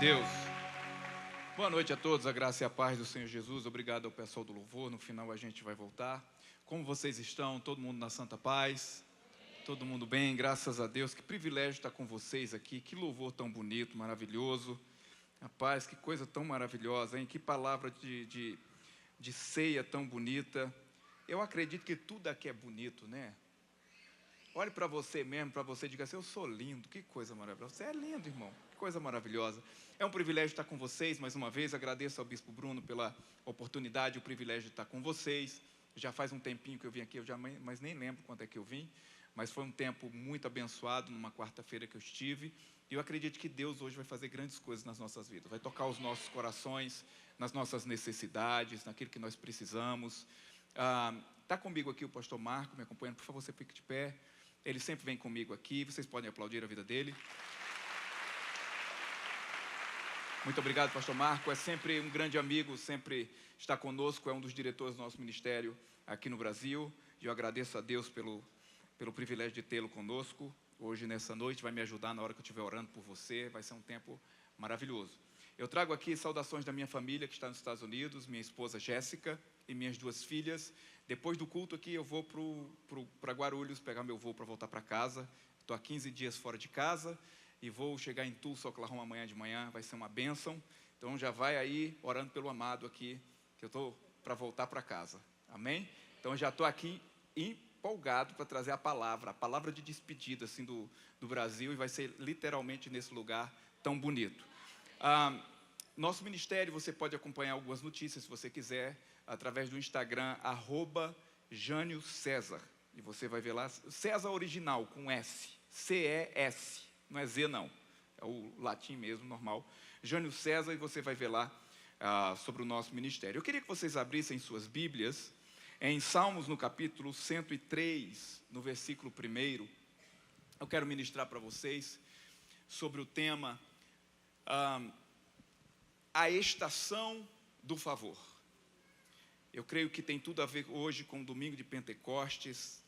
Deus. Boa noite a todos, a graça e a paz do Senhor Jesus. Obrigado ao pessoal do louvor, no final a gente vai voltar. Como vocês estão? Todo mundo na santa paz? Todo mundo bem? Graças a Deus. Que privilégio estar com vocês aqui, que louvor tão bonito, maravilhoso. Rapaz, que coisa tão maravilhosa, hein? Que palavra de ceia tão bonita. Eu acredito que tudo aqui é bonito, né? Olhe para você mesmo, para você, diga assim: eu sou lindo. Que coisa maravilhosa. Você é lindo, irmão. Que coisa maravilhosa. É um privilégio estar com vocês mais uma vez. Agradeço ao Bispo Bruno pela oportunidade, o privilégio de estar com vocês. Já faz um tempinho que eu vim aqui, mas nem lembro quanto é que eu vim. Mas foi um tempo muito abençoado, numa quarta-feira que eu estive. E eu acredito que Deus hoje vai fazer grandes coisas nas nossas vidas. Vai tocar os nossos corações, nas nossas necessidades, naquilo que nós precisamos. Está comigo aqui o pastor Marco, me acompanhando. Por favor, você fique de pé. Ele sempre vem comigo aqui. Vocês podem aplaudir a vida dele. Muito obrigado, pastor Marco. É sempre um grande amigo, sempre está conosco. É um dos diretores do nosso ministério aqui no Brasil. E eu agradeço a Deus pelo privilégio de tê-lo conosco. Hoje, nessa noite, vai me ajudar na hora que eu estiver orando por você. Vai ser um tempo maravilhoso. Eu trago aqui saudações da minha família que está nos Estados Unidos, minha esposa Jéssica e minhas duas filhas. Depois do culto aqui, eu vou para Guarulhos pegar meu voo para voltar para casa. Estou há 15 dias fora de casa e vou chegar em Tulsa, Oklahoma, amanhã de manhã. Vai ser uma bênção. Então, já vai aí orando pelo amado aqui, que eu estou para voltar para casa. Amém? Então, já estou aqui empolgado para trazer a palavra de despedida assim, do Brasil, e vai ser literalmente nesse lugar tão bonito. Nosso ministério, você pode acompanhar algumas notícias, se você quiser, através do Instagram, @JânioCésar. E você vai ver lá, César original, com S, C-E-S, não é Z não, é o latim mesmo, normal. Jânio César, e você vai ver lá sobre o nosso ministério. Eu queria que vocês abrissem suas Bíblias em Salmos, no capítulo 103, no versículo 1. Eu quero ministrar para vocês sobre o tema a estação do favor. Eu creio que tem tudo a ver hoje com o domingo de Pentecostes.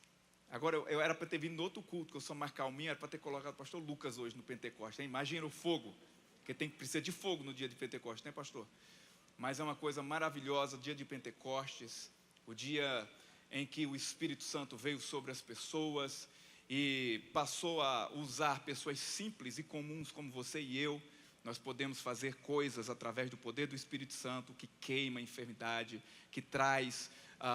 Agora, eu era para ter vindo no outro culto, que eu sou mais calminho, era para ter colocado o pastor Lucas hoje no Pentecostes. Hein? Imagina o fogo, porque precisa de fogo no dia de Pentecostes, né, pastor? Mas é uma coisa maravilhosa, o dia de Pentecostes, o dia em que o Espírito Santo veio sobre as pessoas e passou a usar pessoas simples e comuns como você e eu. Nós podemos fazer coisas através do poder do Espírito Santo, que queima a enfermidade, que traz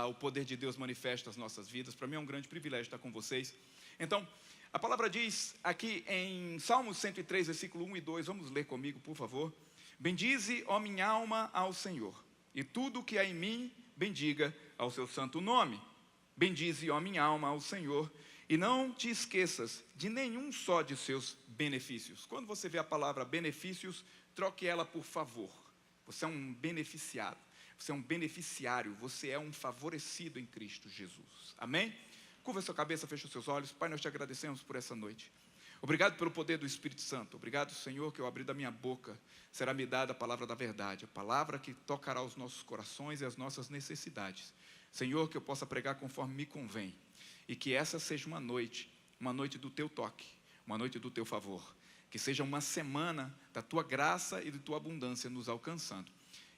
o poder de Deus manifesto nas nossas vidas. Para mim é um grande privilégio estar com vocês. Então, a palavra diz aqui em Salmos 103, versículo 1 e 2, vamos ler comigo, por favor. Bendize, ó minha alma, ao Senhor, e tudo o que há em mim, bendiga ao seu santo nome. Bendize, ó minha alma, ao Senhor, e não te esqueças de nenhum só de seus benefícios. Quando você vê a palavra benefícios, troque ela por favor. Você é um beneficiado, você é um beneficiário, você é um favorecido em Cristo Jesus. Amém? Curva sua cabeça, fecha os seus olhos. Pai, nós te agradecemos por essa noite. Obrigado pelo poder do Espírito Santo. Obrigado, Senhor, que eu abri da minha boca será me dada a palavra da verdade, a palavra que tocará os nossos corações e as nossas necessidades. Senhor, que eu possa pregar conforme me convém, e que essa seja uma noite do teu toque, uma noite do teu favor, que seja uma semana da tua graça e de tua abundância nos alcançando.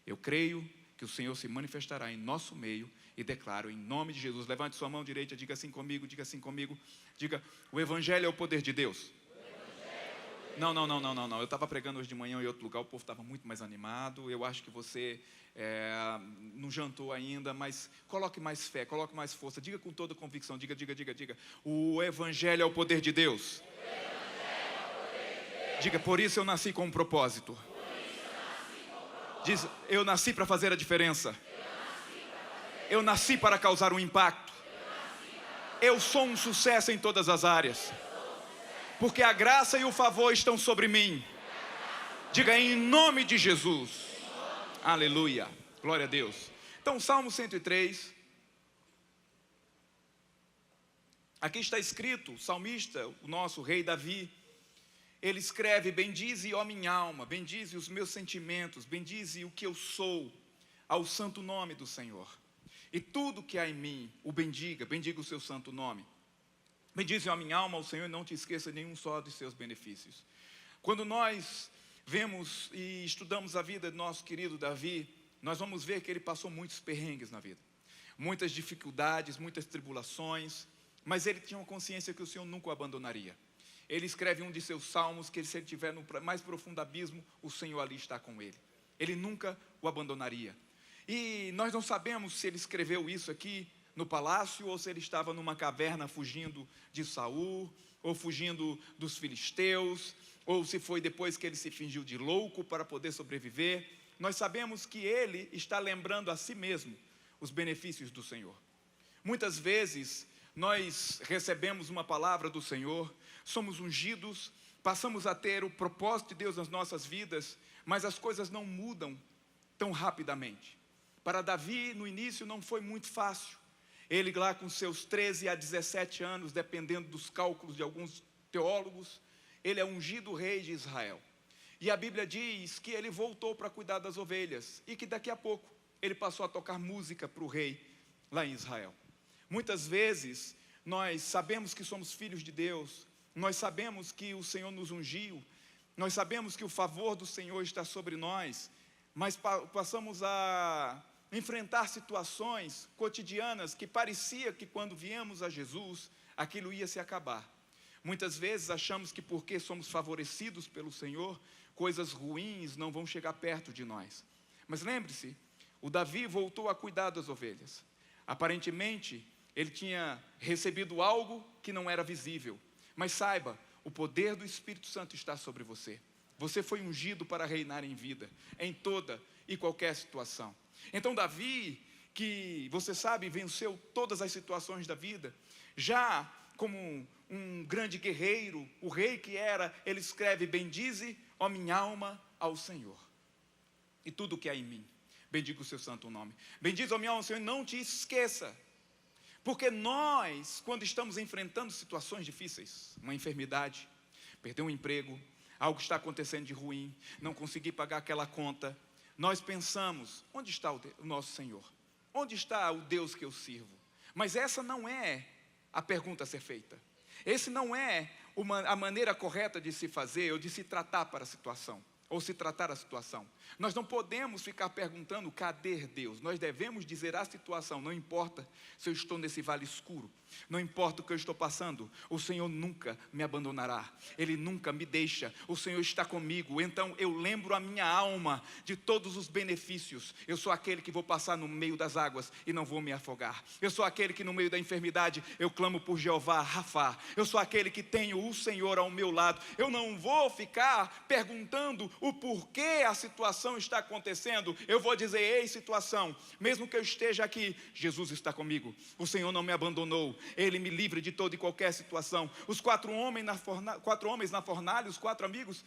Eu creio que o Senhor se manifestará em nosso meio e declaro em nome de Jesus. Levante sua mão direita, diga assim comigo, diga: o Evangelho é o poder de Deus. Não. Eu estava pregando hoje de manhã em outro lugar, o povo estava muito mais animado. Eu acho que você não jantou ainda, mas coloque mais fé, coloque mais força. Diga com toda convicção, diga. O Evangelho é o poder de Deus. Diga, por isso eu nasci com um propósito. Diz, eu nasci para fazer a diferença. Eu nasci para causar um impacto. Eu sou um sucesso em todas as áreas. Porque a graça e o favor estão sobre mim. Diga, em nome de Jesus. Aleluia. Glória a Deus. Então, Salmo 103. Aqui está escrito, o salmista, o nosso rei Davi, ele escreve: bendize, ó minha alma, bendize os meus sentimentos, bendize o que eu sou, ao santo nome do Senhor. E tudo que há em mim, o bendiga o seu santo nome. Bendize a minha alma ao Senhor e não te esqueça nenhum só de seus benefícios. Quando nós vemos e estudamos a vida do nosso querido Davi, nós vamos ver que ele passou muitos perrengues na vida, muitas dificuldades, muitas tribulações, mas ele tinha uma consciência que o Senhor nunca o abandonaria. Ele escreve um de seus salmos que se ele estiver no mais profundo abismo, o Senhor ali está com ele. Ele nunca o abandonaria. E nós não sabemos se ele escreveu isso aqui no palácio, ou se ele estava numa caverna fugindo de Saul, ou fugindo dos filisteus, ou se foi depois que ele se fingiu de louco para poder sobreviver. Nós sabemos que ele está lembrando a si mesmo os benefícios do Senhor. Muitas vezes nós recebemos uma palavra do Senhor, somos ungidos, passamos a ter o propósito de Deus nas nossas vidas, mas as coisas não mudam tão rapidamente. Para Davi, no início, não foi muito fácil. Ele lá com seus 13 a 17 anos, dependendo dos cálculos de alguns teólogos, ele é ungido rei de Israel. E a Bíblia diz que ele voltou para cuidar das ovelhas, e que daqui a pouco ele passou a tocar música para o rei lá em Israel. Muitas vezes, nós sabemos que somos filhos de Deus, nós sabemos que o Senhor nos ungiu, nós sabemos que o favor do Senhor está sobre nós, mas passamos a enfrentar situações cotidianas que parecia que quando viemos a Jesus, aquilo ia se acabar. Muitas vezes achamos que porque somos favorecidos pelo Senhor, coisas ruins não vão chegar perto de nós. Mas lembre-se, o Davi voltou a cuidar das ovelhas. Aparentemente, ele tinha recebido algo que não era visível. Mas saiba, o poder do Espírito Santo está sobre você. Você foi ungido para reinar em vida, em toda e qualquer situação. Então Davi, que você sabe, venceu todas as situações da vida, já como um grande guerreiro, o rei que era, ele escreve: bendize, ó minha alma, ao Senhor, e tudo o que há em mim, bendiga o seu santo nome. Bendize, ó minha alma, ao Senhor, e não te esqueça. Porque nós, quando estamos enfrentando situações difíceis, uma enfermidade, perder um emprego, algo está acontecendo de ruim, não conseguir pagar aquela conta, nós pensamos: onde está o nosso Senhor? Onde está o Deus que eu sirvo? Mas essa não é a pergunta a ser feita. Esse não é a maneira correta de se fazer ou de se tratar para a situação, ou se tratar a situação. Nós não podemos ficar perguntando: cadê Deus? Nós devemos dizer à situação: não importa se eu estou nesse vale escuro, não importa o que eu estou passando, o Senhor nunca me abandonará, Ele nunca me deixa, o Senhor está comigo. Então eu lembro a minha alma de todos os benefícios. Eu sou aquele que vou passar no meio das águas e não vou me afogar. Eu sou aquele que no meio da enfermidade eu clamo por Jeová Rafá. Eu sou aquele que tenho o Senhor ao meu lado. Eu não vou ficar perguntando o porquê a situação está acontecendo. Eu vou dizer: ei, situação, mesmo que eu esteja aqui, Jesus está comigo, o Senhor não me abandonou, Ele me livre de toda e qualquer situação. Os 4 homens na fornalha, os 4 amigos,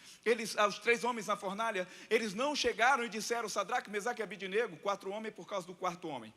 os 3 homens na fornalha, eles não chegaram e disseram: Sadraque, Mesaque e Abidnego, 4 homens por causa do 4º homem.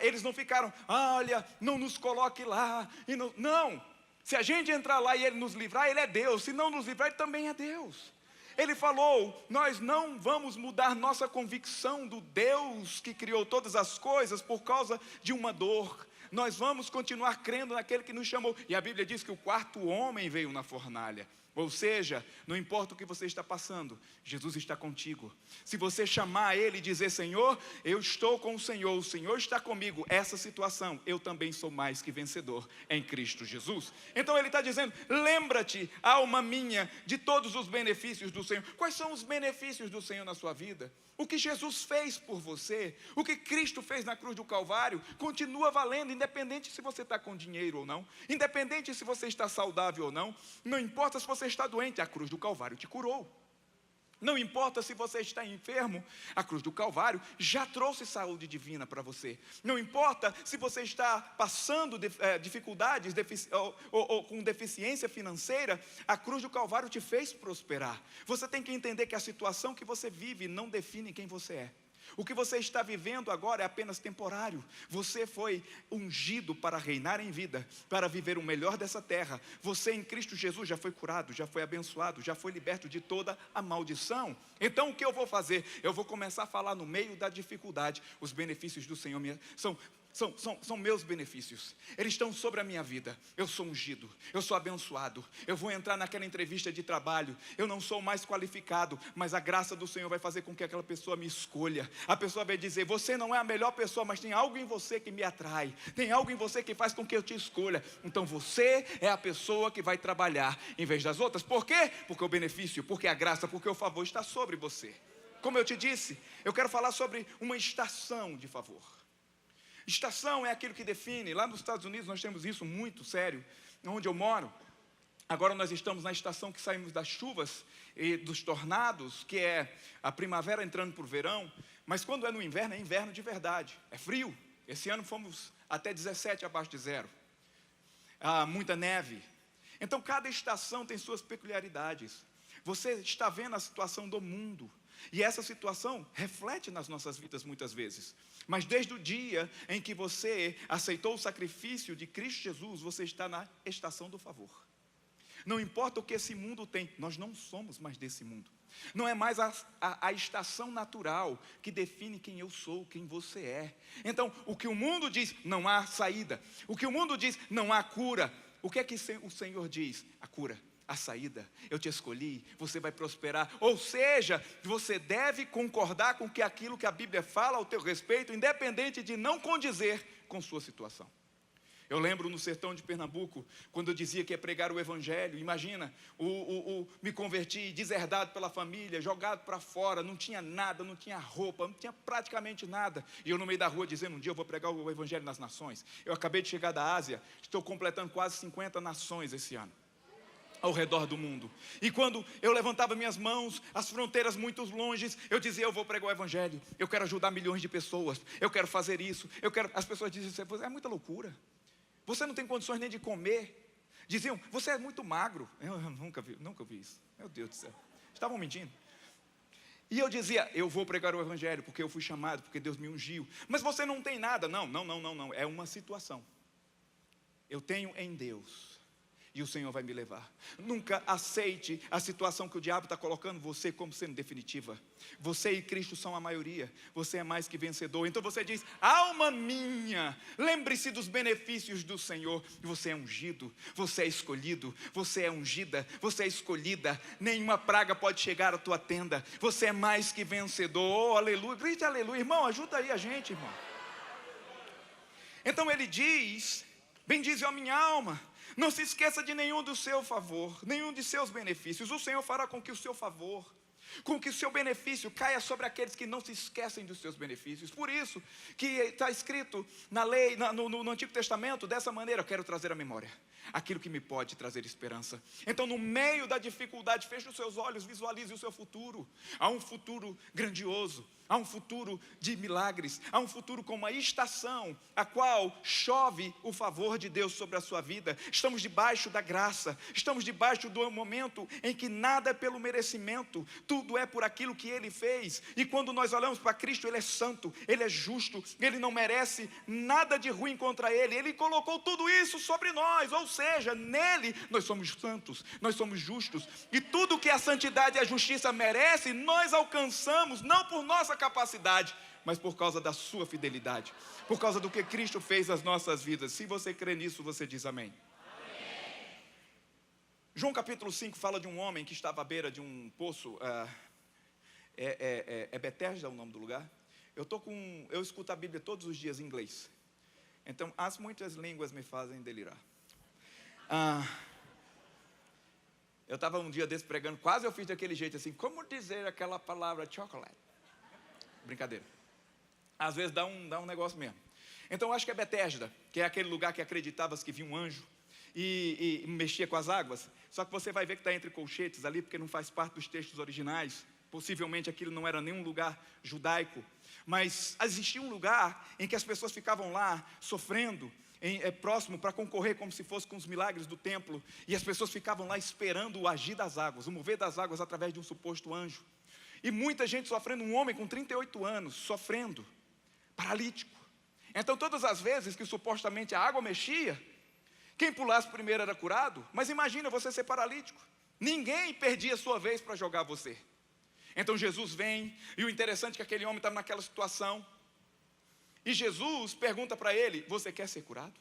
Eles não ficaram: olha, não nos coloque lá. Não, se a gente entrar lá e Ele nos livrar, Ele é Deus. Se não nos livrar, Ele também é Deus. Ele falou: nós não vamos mudar nossa convicção do Deus que criou todas as coisas por causa de uma dor. Nós vamos continuar crendo naquele que nos chamou. E a Bíblia diz que o 4º homem veio na fornalha. Ou seja, não importa o que você está passando, Jesus está contigo. Se você chamar Ele e dizer: Senhor, eu estou com o Senhor está comigo, essa situação, eu também sou mais que vencedor em Cristo Jesus. Então Ele está dizendo: lembra-te, alma minha, de todos os benefícios do Senhor. Quais são os benefícios do Senhor na sua vida? O que Jesus fez por você, o que Cristo fez na cruz do Calvário, continua valendo, independente se você está com dinheiro ou não, independente se você está saudável ou não, não importa se você está doente, a cruz do Calvário te curou. Não importa se você está enfermo, a cruz do Calvário já trouxe saúde divina para você. Não importa se você está passando dificuldades ou com deficiência financeira, a cruz do Calvário te fez prosperar. Você tem que entender que a situação que você vive não define quem você é. O que você está vivendo agora é apenas temporário. Você foi ungido para reinar em vida, para viver o melhor dessa terra. Você em Cristo Jesus já foi curado, já foi abençoado, já foi liberto de toda a maldição. Então o que eu vou fazer? Eu vou começar a falar no meio da dificuldade. Os benefícios do Senhor são são meus benefícios. Eles estão sobre a minha vida. Eu sou ungido, eu sou abençoado. Eu vou entrar naquela entrevista de trabalho. Eu não sou mais qualificado, mas a graça do Senhor vai fazer com que aquela pessoa me escolha. A pessoa vai dizer: você não é a melhor pessoa, mas tem algo em você que me atrai. Tem algo em você que faz com que eu te escolha. Então você é a pessoa que vai trabalhar em vez das outras. Por quê? Porque o benefício, porque a graça, porque o favor está sobre você. Como eu te disse, eu quero falar sobre uma estação de favor. Estação é aquilo que define. Lá nos Estados Unidos nós temos isso muito sério, onde eu moro. Agora nós estamos na estação que saímos das chuvas e dos tornados, que é a primavera entrando para o verão. Mas quando é no inverno, é inverno de verdade. É frio. Esse ano fomos até 17 abaixo de zero. Muita neve. Então cada estação tem suas peculiaridades. Você está vendo a situação do mundo. E essa situação reflete nas nossas vidas muitas vezes. Mas desde o dia em que você aceitou o sacrifício de Cristo Jesus, você está na estação do favor. Não importa o que esse mundo tem, nós não somos mais desse mundo. Não é mais a estação natural que define quem eu sou, quem você é. Então, o que o mundo diz, não há saída. O que o mundo diz, não há cura. O que é que o Senhor diz? A cura. A saída, eu te escolhi, você vai prosperar. Ou seja, você deve concordar com aquilo que a Bíblia fala ao teu respeito, independente de não condizer com sua situação. Eu lembro no sertão de Pernambuco, quando eu dizia que ia pregar o Evangelho. Imagina, me converti deserdado pela família, jogado para fora, não tinha nada, não tinha roupa, não tinha praticamente nada. E eu no meio da rua dizendo: um dia eu vou pregar o Evangelho nas nações. Eu acabei de chegar da Ásia, estou completando quase 50 nações esse ano, ao redor do mundo. E quando eu levantava minhas mãos, as fronteiras muito longe, eu dizia: eu vou pregar o Evangelho, eu quero ajudar milhões de pessoas, eu quero fazer isso, eu quero. As pessoas diziam: é muita loucura, você não tem condições nem de comer. Diziam: você é muito magro. Eu nunca vi isso, meu Deus do céu, estavam mentindo. E eu dizia: eu vou pregar o Evangelho, porque eu fui chamado, porque Deus me ungiu. Mas você não tem nada. Não, é uma situação. Eu tenho em Deus, e o Senhor vai me levar. Nunca aceite a situação que o diabo está colocando você como sendo definitiva. Você e Cristo são a maioria. Você é mais que vencedor. Então você diz: alma minha, lembre-se dos benefícios do Senhor. Você é ungido, você é escolhido, você é ungida, você é escolhida. Nenhuma praga pode chegar à tua tenda. Você é mais que vencedor. Oh, aleluia, grite aleluia. Irmão, ajuda aí a gente, irmão. Então ele diz: bendize a minha alma. Não se esqueça de nenhum do seu favor, nenhum de seus benefícios. O Senhor fará com que o seu favor, com que o seu benefício caia sobre aqueles que não se esquecem dos seus benefícios. Por isso que está escrito na lei, no Antigo Testamento, dessa maneira: eu quero trazer à memória aquilo que me pode trazer esperança. Então, no meio da dificuldade, feche os seus olhos, visualize o seu futuro. Há um futuro grandioso, há um futuro de milagres, há um futuro com uma estação, a qual chove o favor de Deus sobre a sua vida. Estamos debaixo da graça, estamos debaixo do momento em que nada é pelo merecimento, tudo é por aquilo que Ele fez. E quando nós olhamos para Cristo, Ele é santo, Ele é justo, Ele não merece nada de ruim contra Ele. Ele colocou tudo isso sobre nós, ou seja, nele nós somos santos, nós somos justos, e tudo que a santidade e a justiça merece, nós alcançamos, não por nossa capacidade, mas por causa da sua fidelidade, por causa do que Cristo fez nas nossas vidas. Se você crê nisso, você diz amém. Amém. João capítulo 5 fala de um homem que estava à beira de um poço. Betesda é o nome do lugar. Eu escuto a Bíblia todos os dias em inglês, então as muitas línguas me fazem delirar. Eu estava um dia desse pregando, quase eu fiz daquele jeito assim: como dizer aquela palavra chocolate? Brincadeira. Às vezes dá um negócio mesmo. Então eu acho que é Betesda, que é aquele lugar que acreditavas que vinha um anjo e mexia com as águas. Só que você vai ver que está entre colchetes ali, porque não faz parte dos textos originais. Possivelmente aquilo não era nenhum lugar judaico, mas existia um lugar em que as pessoas ficavam lá sofrendo, próximo, para concorrer como se fosse com os milagres do templo. E as pessoas ficavam lá esperando o agir das águas, o mover das águas através de um suposto anjo. E muita gente sofrendo, um homem com 38 anos, sofrendo, paralítico. Então todas as vezes que supostamente a água mexia, quem pulasse primeiro era curado. Mas imagina você ser paralítico, ninguém perdia a sua vez para jogar você. Então Jesus vem, e o interessante é que aquele homem estava naquela situação, E Jesus pergunta para ele: você quer ser curado?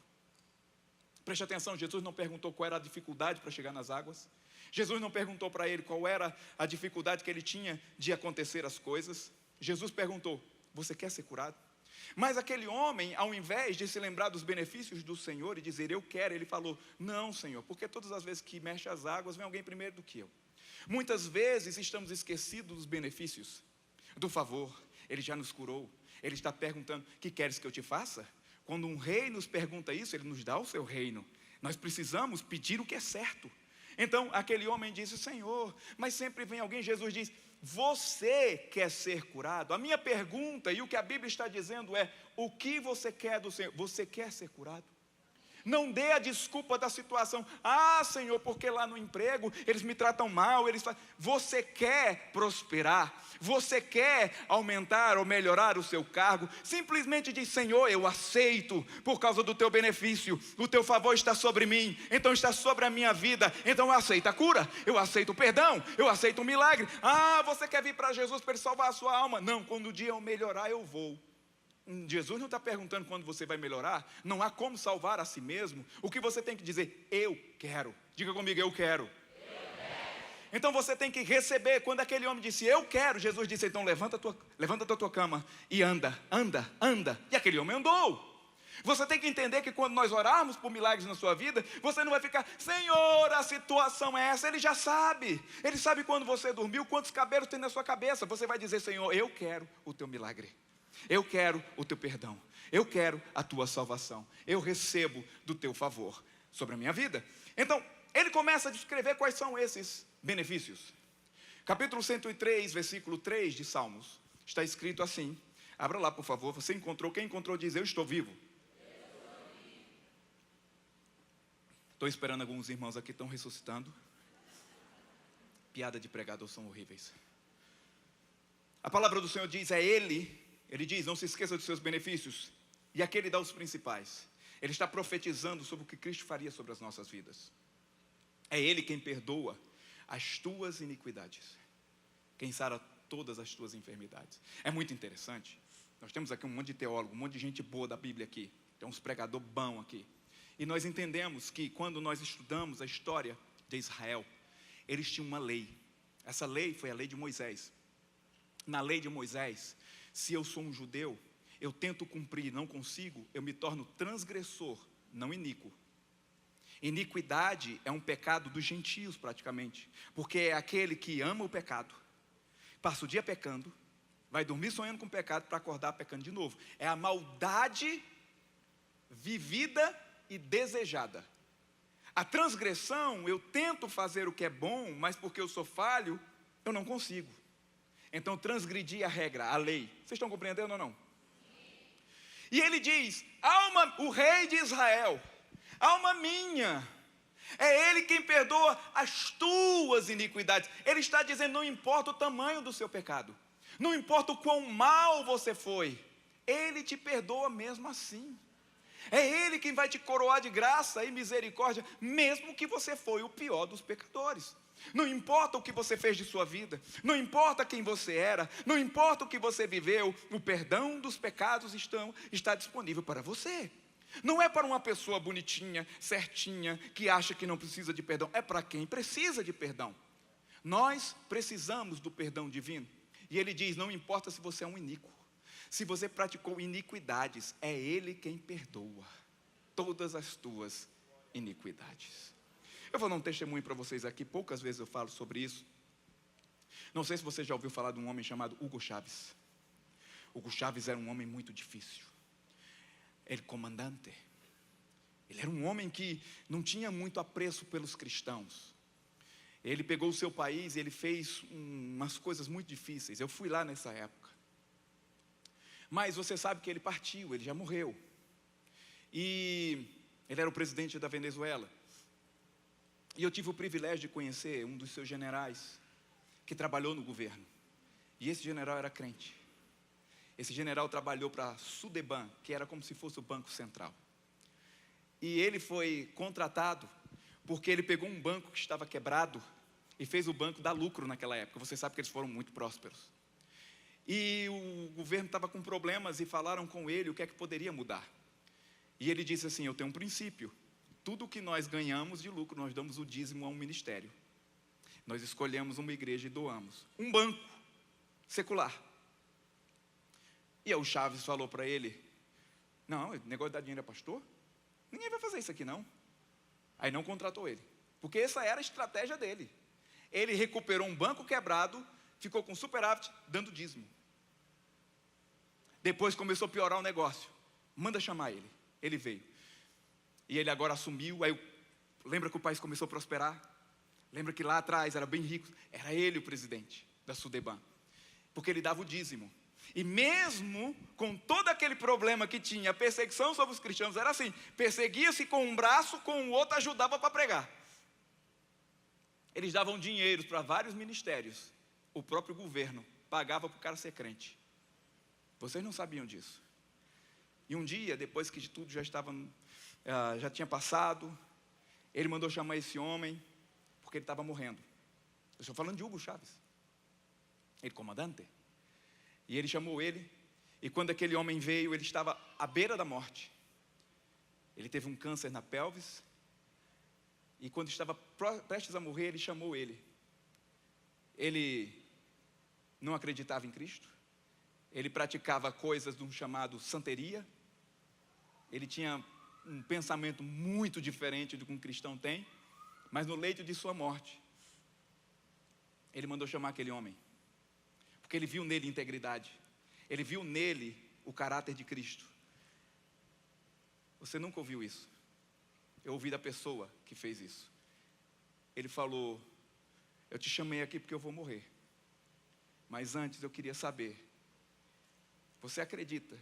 Preste atenção, Jesus não perguntou qual era a dificuldade para chegar nas águas. Jesus não perguntou para ele qual era a dificuldade que ele tinha de acontecer as coisas. Jesus perguntou: você quer ser curado? Mas aquele homem, ao invés de se lembrar dos benefícios do Senhor e dizer eu quero, ele falou: não, Senhor, porque todas as vezes que mexe as águas, vem alguém primeiro do que eu. Muitas vezes estamos esquecidos dos benefícios, do favor. Ele já nos curou. Ele está perguntando: que queres que eu te faça? Quando um rei nos pergunta isso, ele nos dá o seu reino. Nós precisamos pedir o que é certo. Então aquele homem disse: Senhor, mas sempre vem alguém. Jesus diz: você quer ser curado? A minha pergunta e o que a Bíblia está dizendo é: o que você quer do Senhor? Você quer ser curado? Não dê a desculpa da situação. Ah, Senhor, porque lá no emprego eles me tratam mal. Você quer prosperar? Você quer aumentar ou melhorar o seu cargo? Simplesmente diz: Senhor, eu aceito por causa do teu benefício. O teu favor está sobre mim, então está sobre a minha vida. Então eu aceito a cura, eu aceito o perdão, eu aceito o milagre. Ah, você quer vir para Jesus para ele salvar a sua alma? Não, quando o dia eu melhorar eu vou. Jesus não está perguntando quando você vai melhorar. Não há como salvar a si mesmo. O que você tem que dizer: eu quero. Diga comigo: eu quero. Então você tem que receber. Quando aquele homem disse eu quero, Jesus disse: então levanta da tua cama e anda. E aquele homem andou. Você tem que entender que quando nós orarmos por milagres na sua vida, você não vai ficar: Senhor, a situação é essa. Ele já sabe. Ele sabe quando você dormiu, quantos cabelos tem na sua cabeça. Você vai dizer: Senhor, eu quero o teu milagre. Eu quero o teu perdão. Eu quero a tua salvação. Eu recebo do teu favor sobre a minha vida. Então, ele começa a descrever quais são esses benefícios. Capítulo 103, versículo 3 de Salmos. Está escrito assim. Abra lá, por favor. Você encontrou? Quem encontrou diz: eu estou vivo. Estou esperando alguns irmãos aqui que estão ressuscitando. Piada de pregador são horríveis. A palavra do Senhor diz: é Ele diz: não se esqueça dos seus benefícios. E aqui ele dá os principais. Ele está profetizando sobre o que Cristo faria sobre as nossas vidas. É Ele quem perdoa as tuas iniquidades, quem sara todas as tuas enfermidades. É muito interessante. Nós temos aqui um monte de teólogo, um monte de gente boa da Bíblia aqui. Tem uns pregadores bons aqui. E nós entendemos que quando nós estudamos a história de Israel, eles tinham uma lei. Essa lei foi a lei de Moisés. Na lei de Moisés, se eu sou um judeu, eu tento cumprir, não consigo, eu me torno transgressor, não iníquo. Iniquidade é um pecado dos gentios praticamente, porque é aquele que ama o pecado, passa o dia pecando, vai dormir sonhando com o pecado para acordar pecando de novo. É a maldade vivida e desejada. A transgressão, eu tento fazer o que é bom, mas porque eu sou falho, eu não consigo. Então transgredi a regra, a lei. Vocês estão compreendendo ou não? E ele diz: o rei de Israel, alma minha, é Ele quem perdoa as tuas iniquidades. Ele está dizendo: não importa o tamanho do seu pecado, não importa o quão mal você foi, Ele te perdoa mesmo assim. É Ele quem vai te coroar de graça e misericórdia, mesmo que você foi o pior dos pecadores. Não importa o que você fez de sua vida, não importa quem você era, não importa o que você viveu, o perdão dos pecados está disponível para você. Não é para uma pessoa bonitinha, certinha, que acha que não precisa de perdão, é para quem precisa de perdão. Nós precisamos do perdão divino. E ele diz: não importa se você é um iníquo, se você praticou iniquidades, é Ele quem perdoa todas as tuas iniquidades. Eu vou dar um testemunho para vocês aqui, poucas vezes eu falo sobre isso. Não sei se você já ouviu falar de um homem chamado Hugo Chávez. Hugo Chávez era um homem muito difícil. Ele comandante. Ele era um homem que não tinha muito apreço pelos cristãos. Ele pegou o seu país e ele fez umas coisas muito difíceis. Eu fui lá nessa época. Mas você sabe que ele partiu, ele já morreu. E ele era o presidente da Venezuela. E eu tive o privilégio de conhecer um dos seus generais, que trabalhou no governo. E esse general era crente. Esse general trabalhou para a Sudeban, que era como se fosse o Banco Central. E ele foi contratado porque ele pegou um banco que estava quebrado e fez o banco dar lucro naquela época. Você sabe que eles foram muito prósperos. E o governo estava com problemas e falaram com ele o que é que poderia mudar. E ele disse assim: eu tenho um princípio. Tudo que nós ganhamos de lucro, nós damos o dízimo a um ministério. Nós escolhemos uma igreja e doamos. Um banco secular. E aí o Chaves falou para ele: não, negócio de dar dinheiro a pastor? Ninguém vai fazer isso aqui não. Aí não contratou ele, porque essa era a estratégia dele. Ele recuperou um banco quebrado, ficou com superávit, dando dízimo. Depois começou a piorar o negócio. Manda chamar ele. Ele veio. E ele agora assumiu. Aí lembra que o país começou a prosperar? Lembra que lá atrás era bem rico? Era ele o presidente da Sudeban, porque ele dava o dízimo. E mesmo com todo aquele problema que tinha, a perseguição sobre os cristãos era assim: perseguia-se com um braço, com o outro ajudava para pregar. Eles davam dinheiro para vários ministérios. O próprio governo pagava para o cara ser crente. Vocês não sabiam disso. E um dia, depois que tudo já tinha passado, ele mandou chamar esse homem, porque ele estava morrendo. Eu estou falando de Hugo Chaves, ele comandante. E ele chamou ele, e quando aquele homem veio, ele estava à beira da morte. Ele teve um câncer na pelvis, e quando estava prestes a morrer, ele chamou ele. Ele não acreditava em Cristo, ele praticava coisas de um chamado santeria, ele tinha um pensamento muito diferente do que um cristão tem, mas no leito de sua morte, ele mandou chamar aquele homem, porque ele viu nele integridade, ele viu nele o caráter de Cristo. Você nunca ouviu isso? Eu ouvi da pessoa que fez isso. Ele falou: eu te chamei aqui porque eu vou morrer, mas antes eu queria saber, você acredita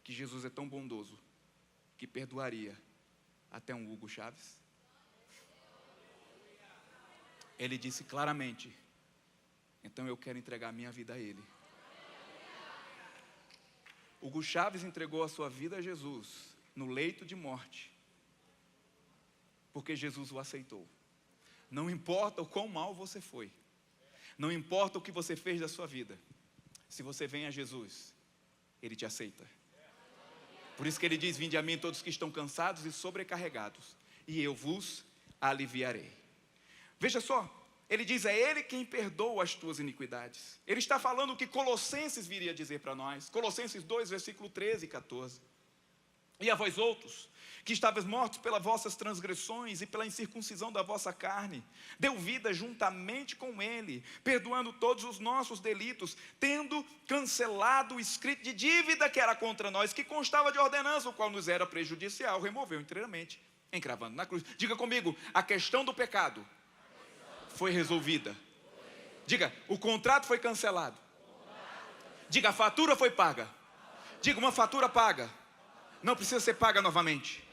que Jesus é tão bondoso que perdoaria até um Hugo Chaves? Ele disse claramente: então eu quero entregar a minha vida a ele. Hugo Chaves entregou a sua vida a Jesus no leito de morte, porque Jesus o aceitou. Não importa o quão mal você foi, não importa o que você fez da sua vida, se você vem a Jesus, Ele te aceita. Por isso que Ele diz: vinde a mim todos que estão cansados e sobrecarregados, e eu vos aliviarei. Veja só, Ele diz: é Ele quem perdoa as tuas iniquidades. Ele está falando o que Colossenses viria dizer para nós. Colossenses 2, versículo 13 e 14. E a vós outros, que estavais mortos pelas vossas transgressões e pela incircuncisão da vossa carne, deu vida juntamente com Ele, perdoando todos os nossos delitos, tendo cancelado o escrito de dívida que era contra nós, que constava de ordenança, o qual nos era prejudicial, removeu inteiramente, encravando na cruz. Diga comigo: a questão do pecado foi resolvida. Diga: o contrato foi cancelado. Diga: a fatura foi paga. Diga: uma fatura paga não precisa ser paga novamente.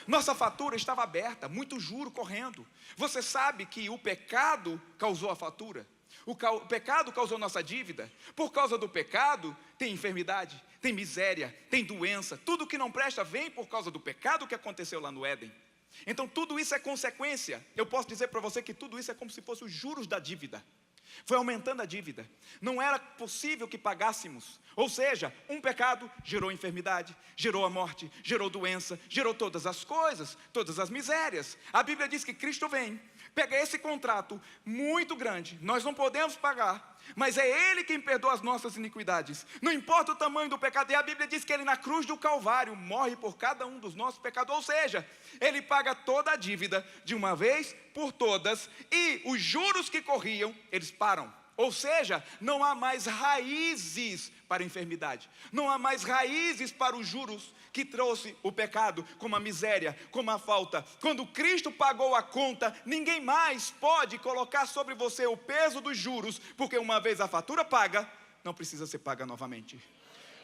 Nossa fatura estava aberta, muito juro correndo. Você sabe que o pecado causou a fatura. O pecado causou nossa dívida. Por causa do pecado tem enfermidade, tem miséria, tem doença. Tudo que não presta vem por causa do pecado que aconteceu lá no Éden. Então tudo isso é consequência. Eu posso dizer para você que tudo isso é como se fosse os juros da dívida. Foi aumentando a dívida. Não era possível que pagássemos. Ou seja, um pecado gerou enfermidade, gerou a morte, gerou doença, gerou todas as coisas, todas as misérias. A Bíblia diz que Cristo vem, pega esse contrato muito grande, nós não podemos pagar, mas é Ele quem perdoa as nossas iniquidades. Não importa o tamanho do pecado. E a Bíblia diz que Ele na cruz do Calvário morre por cada um dos nossos pecados. Ou seja, Ele paga toda a dívida de uma vez por todas, e os juros que corriam, eles param. Ou seja, não há mais raízes para a enfermidade, não há mais raízes para os juros que trouxe o pecado, como a miséria, como a falta. Quando Cristo pagou a conta, ninguém mais pode colocar sobre você o peso dos juros, porque uma vez a fatura paga, não precisa ser paga novamente.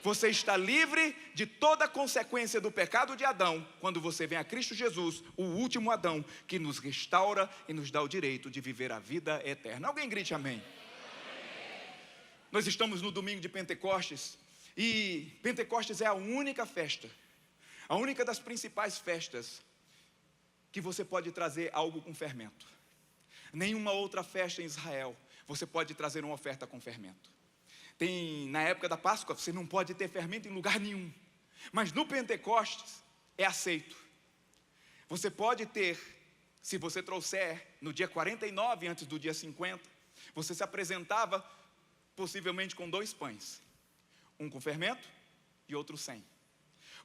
Você está livre de toda a consequência do pecado de Adão, quando você vem a Cristo Jesus, o último Adão, que nos restaura e nos dá o direito de viver a vida eterna. Alguém grite amém. Nós estamos no domingo de Pentecostes, e Pentecostes é a única festa, a única das principais festas, que você pode trazer algo com fermento. Nenhuma outra festa em Israel, você pode trazer uma oferta com fermento. Na época da Páscoa, você não pode ter fermento em lugar nenhum. Mas no Pentecostes, é aceito. Você pode ter, se você trouxer no dia 49, antes do dia 50, você se apresentava possivelmente com 2 pães. Um com fermento e outro sem.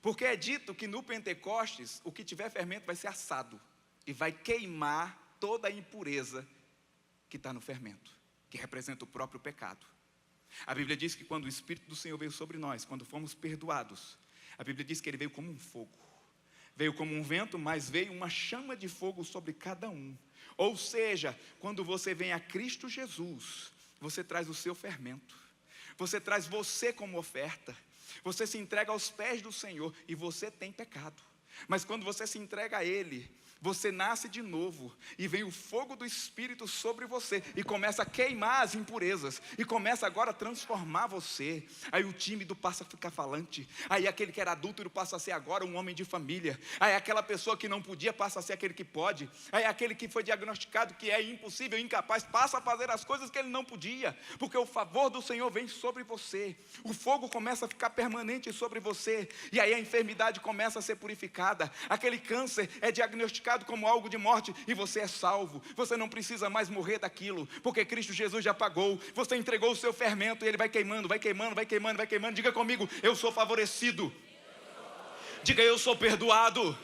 Porque é dito que no Pentecostes, o que tiver fermento vai ser assado. E vai queimar toda a impureza que está no fermento, que representa o próprio pecado. A Bíblia diz que quando o Espírito do Senhor veio sobre nós, quando fomos perdoados, a Bíblia diz que ele veio como um fogo. Veio como um vento, mas veio uma chama de fogo sobre cada um. Ou seja, quando você vem a Cristo Jesus, você traz o seu fermento. Você traz você como oferta. Você se entrega aos pés do Senhor e você tem pecado. Mas quando você se entrega a Ele, você nasce de novo e vem o fogo do Espírito sobre você e começa a queimar as impurezas e começa agora a transformar você. Aí o tímido passa a ficar falante, aí aquele que era adúltero passa a ser agora um homem de família, aí aquela pessoa que não podia passa a ser aquele que pode, aí aquele que foi diagnosticado que é impossível, incapaz, passa a fazer as coisas que ele não podia, porque o favor do Senhor vem sobre você, o fogo começa a ficar permanente sobre você, e aí a enfermidade começa a ser purificada, aquele câncer é diagnosticado como algo de morte e você é salvo. Você não precisa mais morrer daquilo, porque Cristo Jesus já pagou. Você entregou o seu fermento e ele vai queimando, vai queimando, vai queimando, vai queimando. Diga comigo, eu sou favorecido. Diga, eu sou perdoado.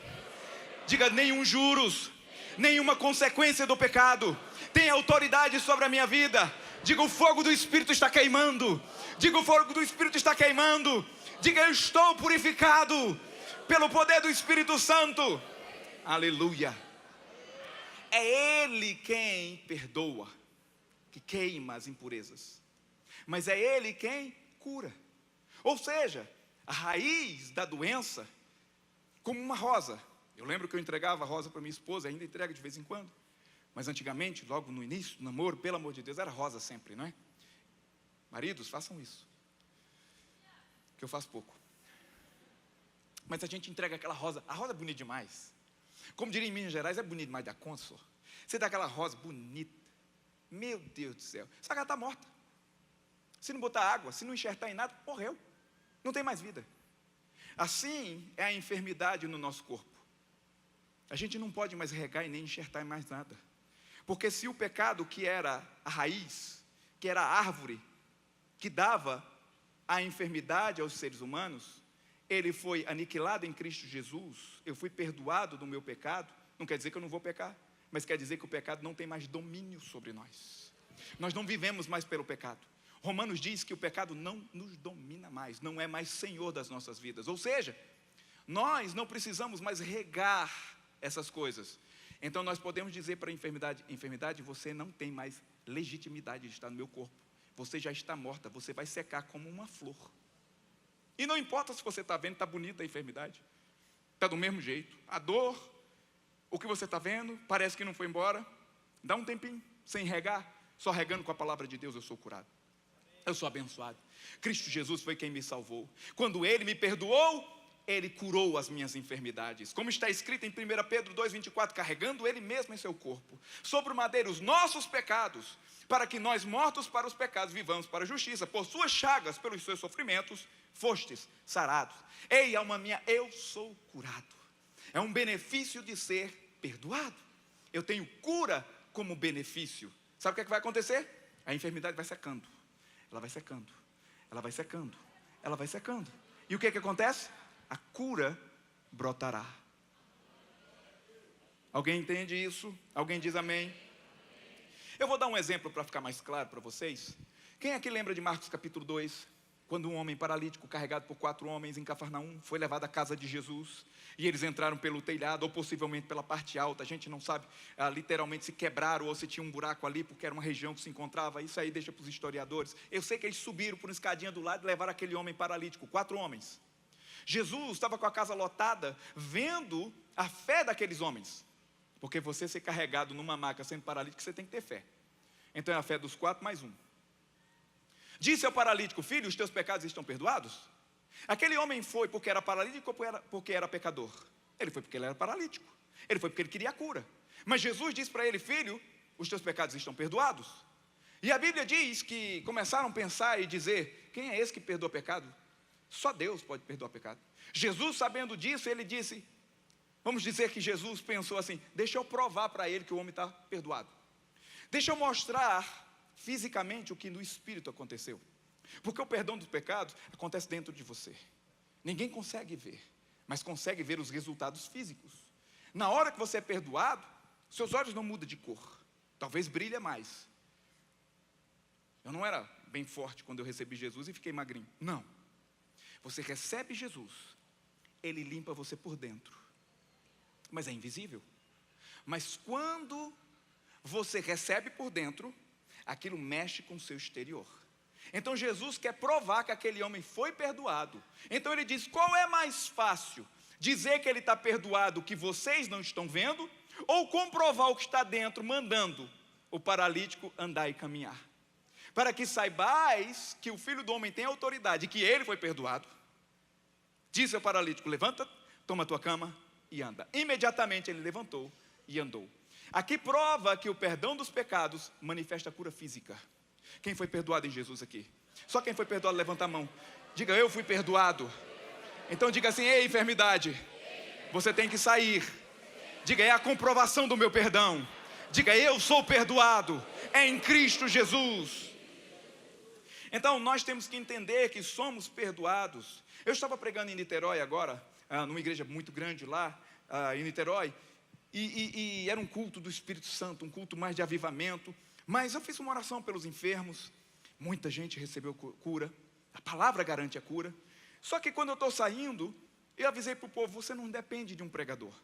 Diga, nenhum juros, nenhuma consequência do pecado tem autoridade sobre a minha vida. Diga, o fogo do Espírito está queimando. Diga, o fogo do Espírito está queimando. Diga, eu estou purificado pelo poder do Espírito Santo. Aleluia. É Ele quem perdoa, que queima as impurezas, mas é Ele quem cura. Ou seja, a raiz da doença, como uma rosa. Eu lembro que eu entregava a rosa para minha esposa, ainda entrego de vez em quando, mas antigamente, logo no início do namoro, pelo amor de Deus, era rosa sempre, não é? Maridos, façam isso, que eu faço pouco. Mas a gente entrega aquela rosa, a rosa é bonita demais. Como diria em Minas Gerais, é bonito demais da conta, só. Você dá aquela rosa bonita, meu Deus do céu, só que ela está morta. Se não botar água, se não enxertar em nada, morreu, não tem mais vida. Assim é a enfermidade no nosso corpo. A gente não pode mais regar e nem enxertar em mais nada. Porque se o pecado, que era a raiz, que era a árvore, que dava a enfermidade aos seres humanos, ele foi aniquilado em Cristo Jesus, eu fui perdoado do meu pecado, não quer dizer que eu não vou pecar, mas quer dizer que o pecado não tem mais domínio sobre nós. Nós não vivemos mais pelo pecado. Romanos diz que o pecado não nos domina mais, não é mais senhor das nossas vidas. Ou seja, nós não precisamos mais regar essas coisas. Então nós podemos dizer para a enfermidade, você não tem mais legitimidade de estar no meu corpo. Você já está morta, você vai secar como uma flor. E não importa se você está vendo, está bonita a enfermidade. Está do mesmo jeito. A dor, o que você está vendo, parece que não foi embora. Dá um tempinho, sem regar, só regando com a palavra de Deus, eu sou curado. Eu sou abençoado. Cristo Jesus foi quem me salvou. Quando Ele me perdoou, Ele curou as minhas enfermidades. Como está escrito em 1 Pedro 2,24, carregando Ele mesmo em seu corpo, sobre o madeiro, os nossos pecados, para que nós, mortos para os pecados, vivamos para a justiça. Por suas chagas, pelos seus sofrimentos, fostes sarados. Ei, alma minha, eu sou curado. É um benefício de ser perdoado. Eu tenho cura como benefício. Sabe o que vai acontecer? A enfermidade vai secando. Ela vai secando. Ela vai secando. Ela vai secando. E o que acontece? A cura brotará. Alguém entende isso? Alguém diz amém? Eu vou dar um exemplo para ficar mais claro para vocês. Quem aqui lembra de Marcos capítulo 2? Quando um homem paralítico, carregado por 4 homens em Cafarnaum, foi levado à casa de Jesus, e eles entraram pelo telhado, ou possivelmente pela parte alta, a gente não sabe literalmente se quebraram, ou se tinha um buraco ali, porque era uma região que se encontrava, isso aí deixa para os historiadores. Eu sei que eles subiram por uma escadinha do lado e levaram aquele homem paralítico, 4 homens. Jesus estava com a casa lotada, vendo a fé daqueles homens, porque você ser carregado numa maca sendo paralítico, você tem que ter fé. Então é a fé dos 4 mais 1. Disse ao paralítico, filho, os teus pecados estão perdoados? Aquele homem foi porque era paralítico ou porque era pecador? Ele foi porque ele era paralítico. Ele foi porque ele queria a cura. Mas Jesus disse para ele, filho, os teus pecados estão perdoados. E a Bíblia diz que começaram a pensar e dizer, quem é esse que perdoa pecado? Só Deus pode perdoar pecado. Jesus, sabendo disso, ele disse, vamos dizer que Jesus pensou assim, deixa eu provar para ele que o homem está perdoado. Deixa eu mostrar fisicamente o que no espírito aconteceu. Porque o perdão dos pecados acontece dentro de você. Ninguém consegue ver, mas consegue ver os resultados físicos. Na hora que você é perdoado, seus olhos não mudam de cor. Talvez brilhe mais. Eu não era bem forte quando eu recebi Jesus e fiquei magrinho. Não. Você recebe Jesus, Ele limpa você por dentro. Mas é invisível. Mas quando você recebe por dentro, aquilo mexe com o seu exterior. Então Jesus quer provar que aquele homem foi perdoado. Então ele diz, qual é mais fácil? Dizer que ele está perdoado, que vocês não estão vendo, ou comprovar o que está dentro, mandando o paralítico andar e caminhar? Para que saibais que o Filho do Homem tem autoridade, que ele foi perdoado. Disse ao paralítico, levanta, toma a tua cama e anda. Imediatamente ele levantou e andou. Aqui prova que o perdão dos pecados manifesta a cura física. Quem foi perdoado em Jesus aqui? Só quem foi perdoado, levanta a mão. Diga, eu fui perdoado. Então diga assim, ei enfermidade, você tem que sair. Diga, é a comprovação do meu perdão. Diga, eu sou perdoado, é em Cristo Jesus. Então nós temos que entender que somos perdoados. Eu estava pregando em Niterói agora, numa igreja muito grande lá, em Niterói, e era um culto do Espírito Santo, um culto mais de avivamento, mas eu fiz uma oração pelos enfermos, muita gente recebeu cura, a palavra garante a cura. Só que quando eu estou saindo, eu avisei para o povo, você não depende de um pregador,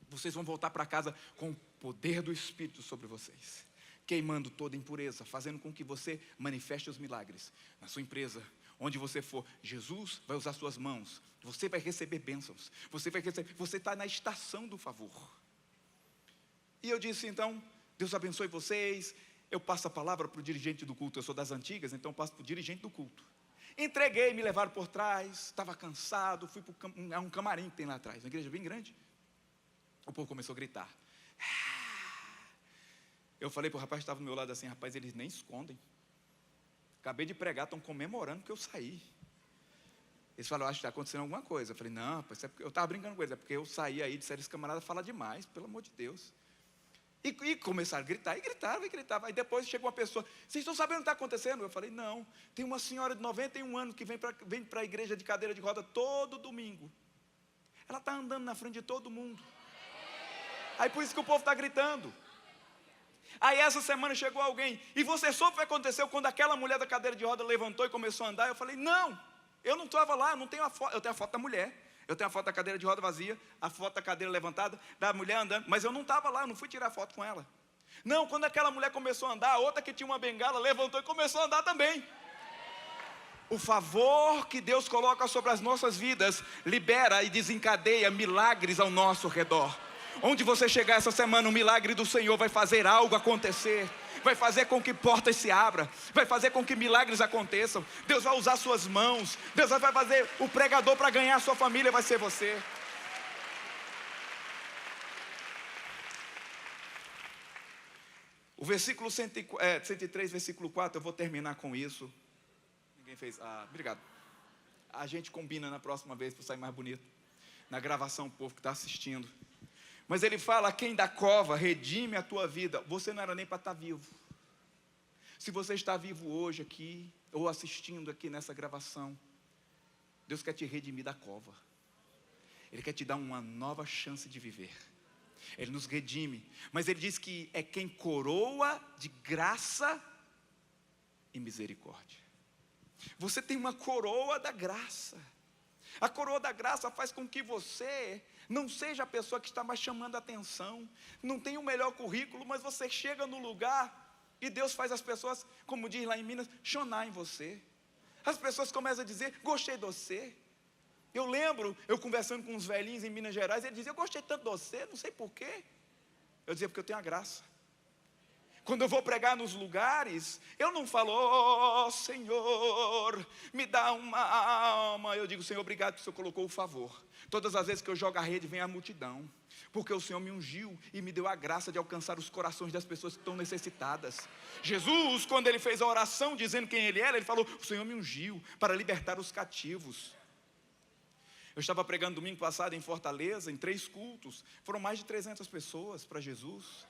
vocês vão voltar para casa com o poder do Espírito sobre vocês, queimando toda impureza, fazendo com que você manifeste os milagres, na sua empresa, onde você for, Jesus vai usar suas mãos, você vai receber bênçãos, você está na estação do favor. E eu disse então, Deus abençoe vocês, eu passo a palavra para o dirigente do culto, eu sou das antigas, então eu passo para o dirigente do culto. Entreguei, me levaram por trás, estava cansado, fui para um camarim que tem lá atrás, uma igreja bem grande. O povo começou a gritar. Eu falei para o rapaz que estava do meu lado assim, rapaz, eles nem escondem. Acabei de pregar, estão comemorando que eu saí. Eles falaram, acho que está acontecendo alguma coisa. Eu falei, não, rapaz, eu estava brincando com eles, é porque eu saí aí, disseram, esse camarada fala demais, pelo amor de Deus. E começaram a gritar, e gritavam. Aí depois chegou uma pessoa, vocês estão sabendo o que está acontecendo? Eu falei, não, tem uma senhora de 91 anos que vem para a igreja de cadeira de roda todo domingo. Ela está andando na frente de todo mundo. Aí por isso que o povo está gritando. Aí essa semana chegou alguém, e você soube o que aconteceu quando aquela mulher da cadeira de roda levantou e começou a andar? Eu falei, não, eu não estava lá, não tenho a foto, eu tenho a foto da mulher, eu tenho a foto da cadeira de roda vazia, a foto da cadeira levantada, da mulher andando, mas eu não estava lá, eu não fui tirar foto com ela. Não, quando aquela mulher começou a andar, a outra que tinha uma bengala levantou e começou a andar também. O favor que Deus coloca sobre as nossas vidas libera e desencadeia milagres ao nosso redor. Onde você chegar essa semana, o milagre do Senhor vai fazer algo acontecer, vai fazer com que portas se abram, vai fazer com que milagres aconteçam. Deus vai usar suas mãos, Deus vai fazer o pregador para ganhar a sua família, vai ser você. O versículo 103, versículo 4, eu vou terminar com isso. Ninguém fez? Obrigado. A gente combina na próxima vez para sair mais bonito. Na gravação, o povo que está assistindo. Mas ele fala, quem da cova redime a tua vida. Você não era nem para estar vivo. Se você está vivo hoje aqui, ou assistindo aqui nessa gravação, Deus quer te redimir da cova. Ele quer te dar uma nova chance de viver. Ele nos redime. Mas ele diz que é quem coroa de graça e misericórdia. Você tem uma coroa da graça. A coroa da graça faz com que você não seja a pessoa que está mais chamando a atenção, não tem o melhor currículo, mas você chega no lugar e Deus faz as pessoas, como diz lá em Minas, chorar em você. As pessoas começam a dizer, gostei de você. Eu lembro, eu conversando com uns velhinhos em Minas Gerais, ele dizia, eu gostei tanto de você, não sei porquê. Eu dizia, porque eu tenho a graça. Quando eu vou pregar nos lugares, eu não falo, oh Senhor, me dá uma alma. Eu digo, Senhor, obrigado que o Senhor colocou o favor. Todas as vezes que eu jogo a rede, vem a multidão. Porque o Senhor me ungiu e me deu a graça de alcançar os corações das pessoas que estão necessitadas. Jesus, quando ele fez a oração dizendo quem ele era, ele falou, o Senhor me ungiu para libertar os cativos. Eu estava pregando domingo passado em Fortaleza, em 3 cultos. Foram mais de 300 pessoas para Jesus.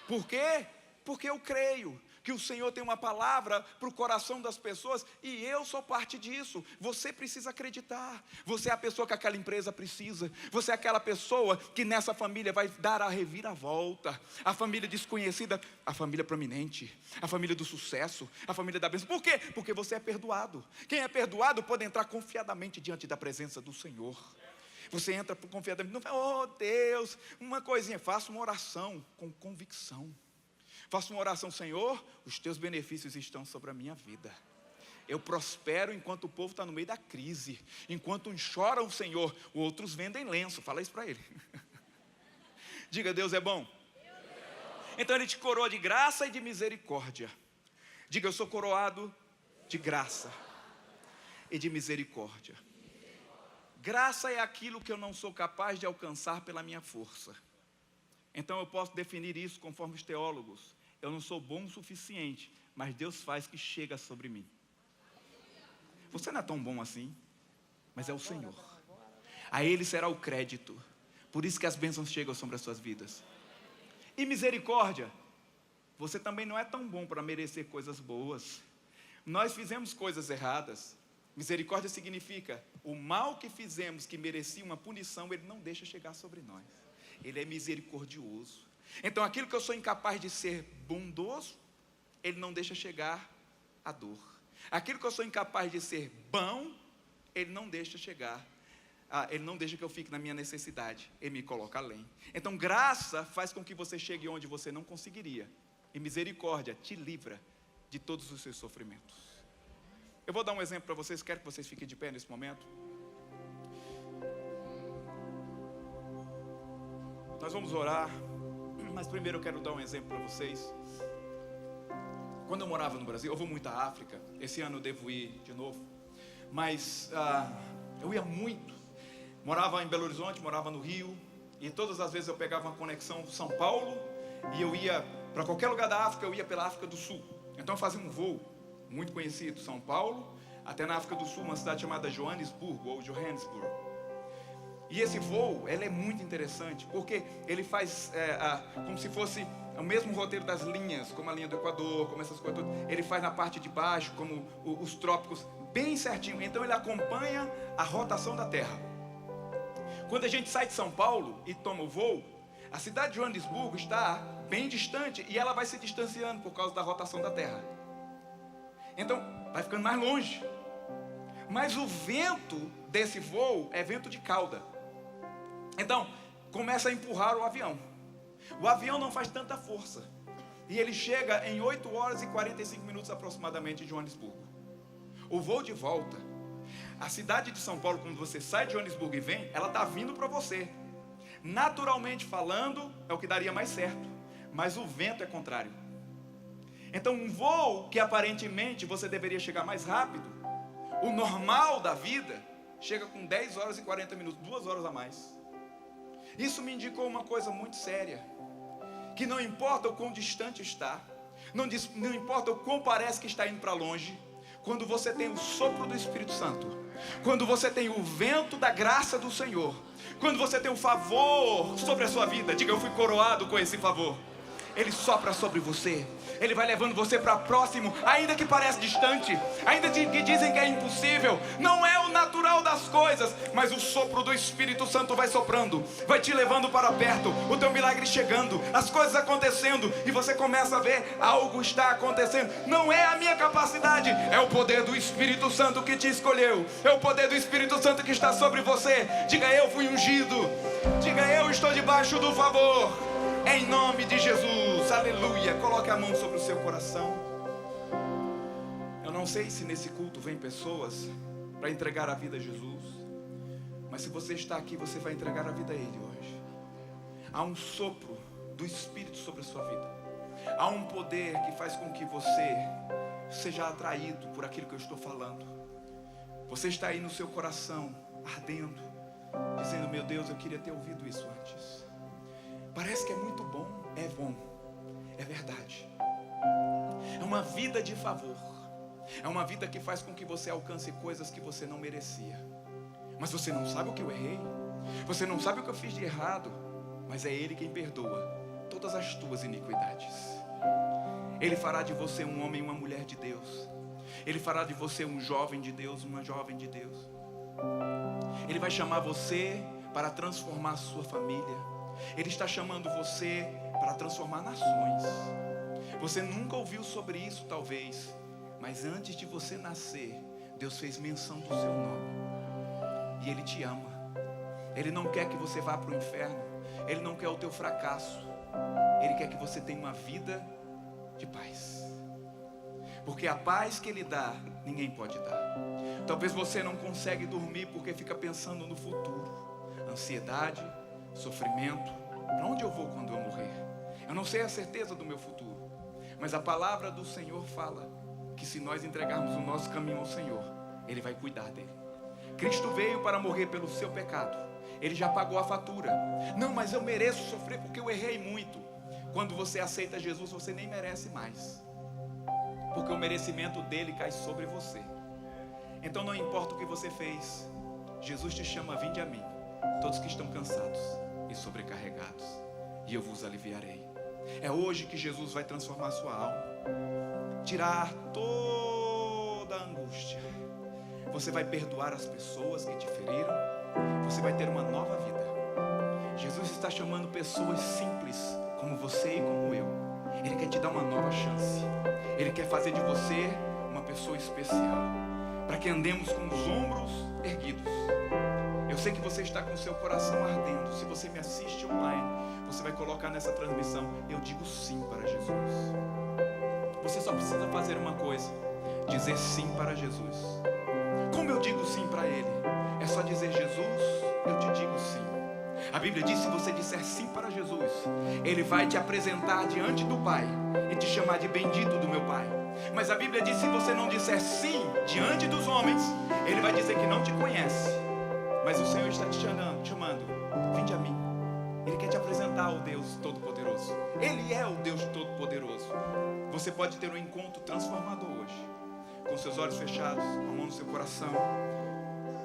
Por quê? Porque eu creio que o Senhor tem uma palavra para o coração das pessoas e eu sou parte disso. Você precisa acreditar. Você é a pessoa que aquela empresa precisa. Você é aquela pessoa que nessa família vai dar a reviravolta. A família desconhecida, a família prominente, a família do sucesso, a família da bênção. Por quê? Porque você é perdoado. Quem é perdoado pode entrar confiadamente diante da presença do Senhor. Você entra confiadamente, não fala, oh Deus, uma coisinha, faça uma oração com convicção. Faça uma oração, Senhor, os teus benefícios estão sobre a minha vida. Eu prospero enquanto o povo está no meio da crise. Enquanto uns choram o Senhor, outros vendem lenço. Fala isso para ele. Diga, Deus é bom. Então ele te coroa de graça e de misericórdia. Diga, eu sou coroado de graça e de misericórdia. Graça é aquilo que eu não sou capaz de alcançar pela minha força. Então eu posso definir isso conforme os teólogos. Eu não sou bom o suficiente, mas Deus faz que chega sobre mim. Você não é tão bom assim, mas é o Senhor. A Ele será o crédito. Por isso que as bênçãos chegam sobre as suas vidas. E misericórdia. Você também não é tão bom para merecer coisas boas. Nós fizemos coisas erradas. Misericórdia significa o mal que fizemos, que merecia uma punição, Ele não deixa chegar sobre nós. Ele é misericordioso. Então aquilo que eu sou incapaz de ser bondoso, Ele não deixa chegar a dor. Aquilo que eu sou incapaz de ser bom, Ele não deixa chegar, Ele não deixa que eu fique na minha necessidade. Ele me coloca além. Então graça faz com que você chegue onde você não conseguiria. E misericórdia te livra de todos os seus sofrimentos. Eu vou dar um exemplo para vocês, quero que vocês fiquem de pé nesse momento. Nós vamos orar. Mas primeiro eu quero dar um exemplo para vocês. Quando eu morava no Brasil, eu vou muito à África. Esse ano eu devo ir de novo. Mas eu ia muito. Morava em Belo Horizonte, morava no Rio. E todas as vezes eu pegava uma conexão São Paulo. E eu ia para qualquer lugar da África, eu ia pela África do Sul. Então eu fazia um voo muito conhecido, São Paulo, até na África do Sul, uma cidade chamada Joanesburgo, ou Johannesburg. E esse voo, ele é muito interessante, porque ele faz como se fosse o mesmo roteiro das linhas, como a linha do Equador, como essas coisas todas. Ele faz na parte de baixo, como os trópicos, bem certinho. Então ele acompanha a rotação da Terra. Quando a gente sai de São Paulo e toma o voo, a cidade de Joanesburgo está bem distante e ela vai se distanciando por causa da rotação da Terra. Então, vai ficando mais longe. Mas o vento desse voo é vento de cauda. Então, começa a empurrar o avião. O avião não faz tanta força. E ele chega em 8 horas e 45 minutos aproximadamente de Joanesburgo. O voo de volta. A cidade de São Paulo, quando você sai de Joanesburgo e vem, ela está vindo para você. Naturalmente falando, é o que daria mais certo. Mas o vento é contrário. Então um voo que aparentemente você deveria chegar mais rápido, o normal da vida, chega com 10 horas e 40 minutos, 2 horas a mais. Isso me indicou uma coisa muito séria, que não importa o quão distante está, não importa o quão parece que está indo para longe, quando você tem o sopro do Espírito Santo, quando você tem o vento da graça do Senhor, quando você tem o favor sobre a sua vida, diga, eu fui coroado com esse favor. Ele sopra sobre você, Ele vai levando você para próximo, ainda que pareça distante, ainda que dizem que é impossível, não é o natural das coisas, mas o sopro do Espírito Santo vai soprando, vai te levando para perto, o teu milagre chegando, as coisas acontecendo, e você começa a ver, algo está acontecendo, não é a minha capacidade, é o poder do Espírito Santo que te escolheu, é o poder do Espírito Santo que está sobre você. Diga, eu fui ungido, diga, eu estou debaixo do favor. Em nome de Jesus, aleluia. Coloque a mão sobre o seu coração. Eu não sei se nesse culto vem pessoas para entregar a vida a Jesus, mas se você está aqui, você vai entregar a vida a Ele hoje. Há um sopro do Espírito sobre a sua vida. Há um poder que faz com que você seja atraído por aquilo que eu estou falando. Você está aí no seu coração, ardendo, dizendo: meu Deus, eu queria ter ouvido isso antes. Parece que é muito bom. É bom, é verdade. É uma vida de favor. É uma vida que faz com que você alcance coisas que você não merecia. Mas você não sabe o que eu errei. Você não sabe o que eu fiz de errado. Mas é Ele quem perdoa todas as tuas iniquidades. Ele fará de você um homem e uma mulher de Deus. Ele fará de você um jovem de Deus, uma jovem de Deus. Ele vai chamar você para transformar a sua família. Ele está chamando você para transformar nações. Você nunca ouviu sobre isso talvez, mas antes de você nascer, Deus fez menção do seu nome. E Ele te ama. Ele não quer que você vá para o inferno. Ele não quer o teu fracasso. Ele quer que você tenha uma vida de paz. Porque a paz que Ele dá, ninguém pode dar. Talvez você não consegue dormir porque fica pensando no futuro. Ansiedade, sofrimento. Para onde eu vou quando eu morrer? Eu não sei a certeza do meu futuro. Mas a palavra do Senhor fala que se nós entregarmos o nosso caminho ao Senhor, Ele vai cuidar dele. Cristo veio para morrer pelo seu pecado. Ele já pagou a fatura. Não, mas eu mereço sofrer porque eu errei muito. Quando você aceita Jesus, você nem merece mais. Porque o merecimento dele cai sobre você. Então não importa o que você fez, Jesus te chama: vinde a mim, todos que estão cansados e sobrecarregados, e eu vos aliviarei. É hoje que Jesus vai transformar a sua alma, tirar toda a angústia. Você vai perdoar as pessoas que te feriram. Você vai ter uma nova vida. Jesus está chamando pessoas simples como você e como eu. Ele quer te dar uma nova chance. Ele quer fazer de você uma pessoa especial, para que andemos com os ombros erguidos. Eu sei que você está com o seu coração ardendo. Se você me assiste online, você vai colocar nessa transmissão: eu digo sim para Jesus. Você só precisa fazer uma coisa: dizer sim para Jesus. Como eu digo sim para Ele? É só dizer: Jesus, eu te digo sim. A Bíblia diz: se você disser sim para Jesus, Ele vai te apresentar diante do Pai e te chamar de bendito do meu Pai. Mas a Bíblia diz: se você não disser sim diante dos homens, Ele vai dizer que não te conhece. Mas o Senhor está te chamando: vinde a mim. Ele quer te apresentar ao Deus Todo-Poderoso. Ele é o Deus Todo-Poderoso. Você pode ter um encontro transformador hoje, com seus olhos fechados, com a mão no seu coração.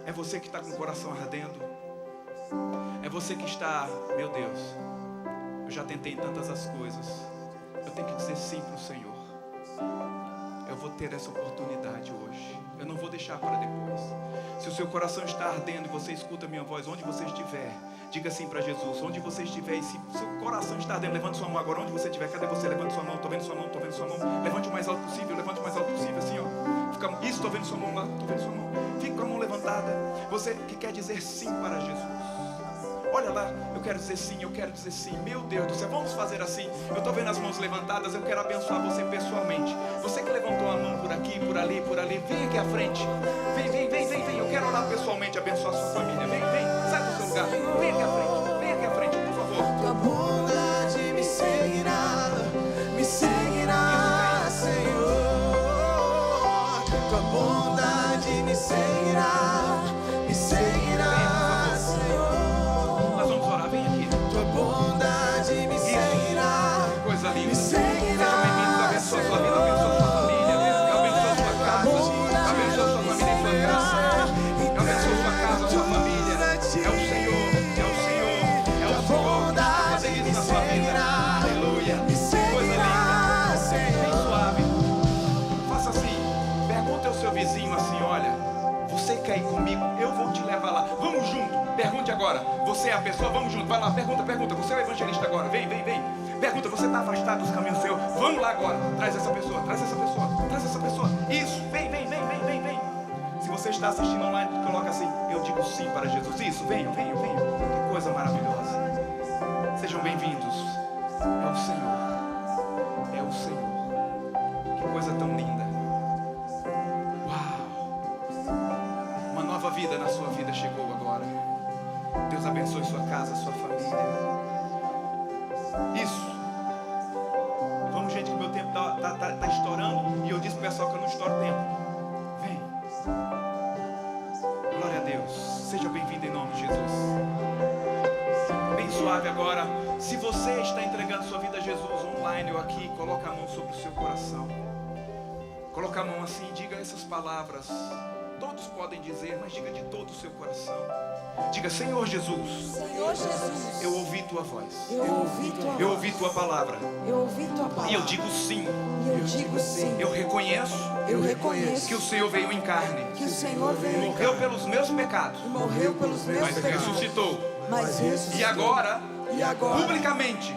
É você que está com o coração ardendo. É você que está: meu Deus, eu já tentei tantas as coisas, eu tenho que dizer sim para o Senhor. Eu vou ter essa oportunidade hoje. Eu não vou deixar para depois. Se o seu coração está ardendo e você escuta a minha voz, onde você estiver, diga sim para Jesus. Onde você estiver, e se o seu coração está ardendo, levante sua mão agora. Onde você estiver, cadê você? Levante sua mão. Estou vendo sua mão, estou vendo sua mão. Levante o mais alto possível, levante o mais alto possível, assim, ó. Isso, estou vendo sua mão lá, estou vendo sua mão. Fique com a mão levantada. Você que quer dizer sim para Jesus. Olha lá, eu quero dizer sim, eu quero dizer sim. Meu Deus do céu, vamos fazer assim. Eu estou vendo as mãos levantadas, eu quero abençoar você pessoalmente. Você que levantou a mão por aqui, por ali, vem aqui à frente. Vem. Eu quero orar pessoalmente, abençoar a sua família. Vem, sai do seu lugar. Vem aqui à frente, por favor. Tua bondade me seguirá, Senhor. Tua bondade me seguirá, Senhor. Nós vamos orar, vem aqui. Tua bondade me seguirá, Coisa linda. me seguirá. Seja bem-vindo, abençoa a sua vida, abençoa a sua família, abençoa a sua casa, abençoa a sua família e sua graça. Abençoa a sua casa, a sua família. É o Senhor que está fazendo isso na sua vida. Aleluia. Coisa linda, bem suave. Faça assim, pergunta ao seu vizinho assim: olha, você quer ir comigo? Eu vou te levar lá. Vamos junto. Pergunte agora. Você é a pessoa? Vamos junto. Vai lá, pergunta. Você é o evangelista agora. Vem. Pergunta, você está afastado dos caminhos do Senhor? Vamos lá agora. Traz essa pessoa. Isso, vem. Se você está assistindo online, coloca assim: eu digo sim para Jesus. Isso, venham. Que coisa maravilhosa. Sejam bem-vindos. É o Senhor. Que coisa tão linda. Uau. Uma nova vida na sua vida chegou agora. Deus abençoe sua casa, sua família. Isso. Vamos, gente. agora, se você está entregando sua vida a Jesus online ou aqui, coloca a mão sobre o seu coração. Coloca a mão assim e diga essas palavras. Todos podem dizer, mas diga de todo o seu coração. Diga: Senhor Jesus, Senhor Jesus, eu ouvi tua voz, eu ouvi tua voz, eu ouvi tua palavra, eu ouvi tua palavra, e eu digo sim. e eu digo sim. Eu reconheço Eu reconheço que o Senhor veio em carne, que o Senhor veio em morreu pelos meus pecados, e morreu pelos meus mas pecados, ressuscitou. mas ressuscitou. E agora, publicamente,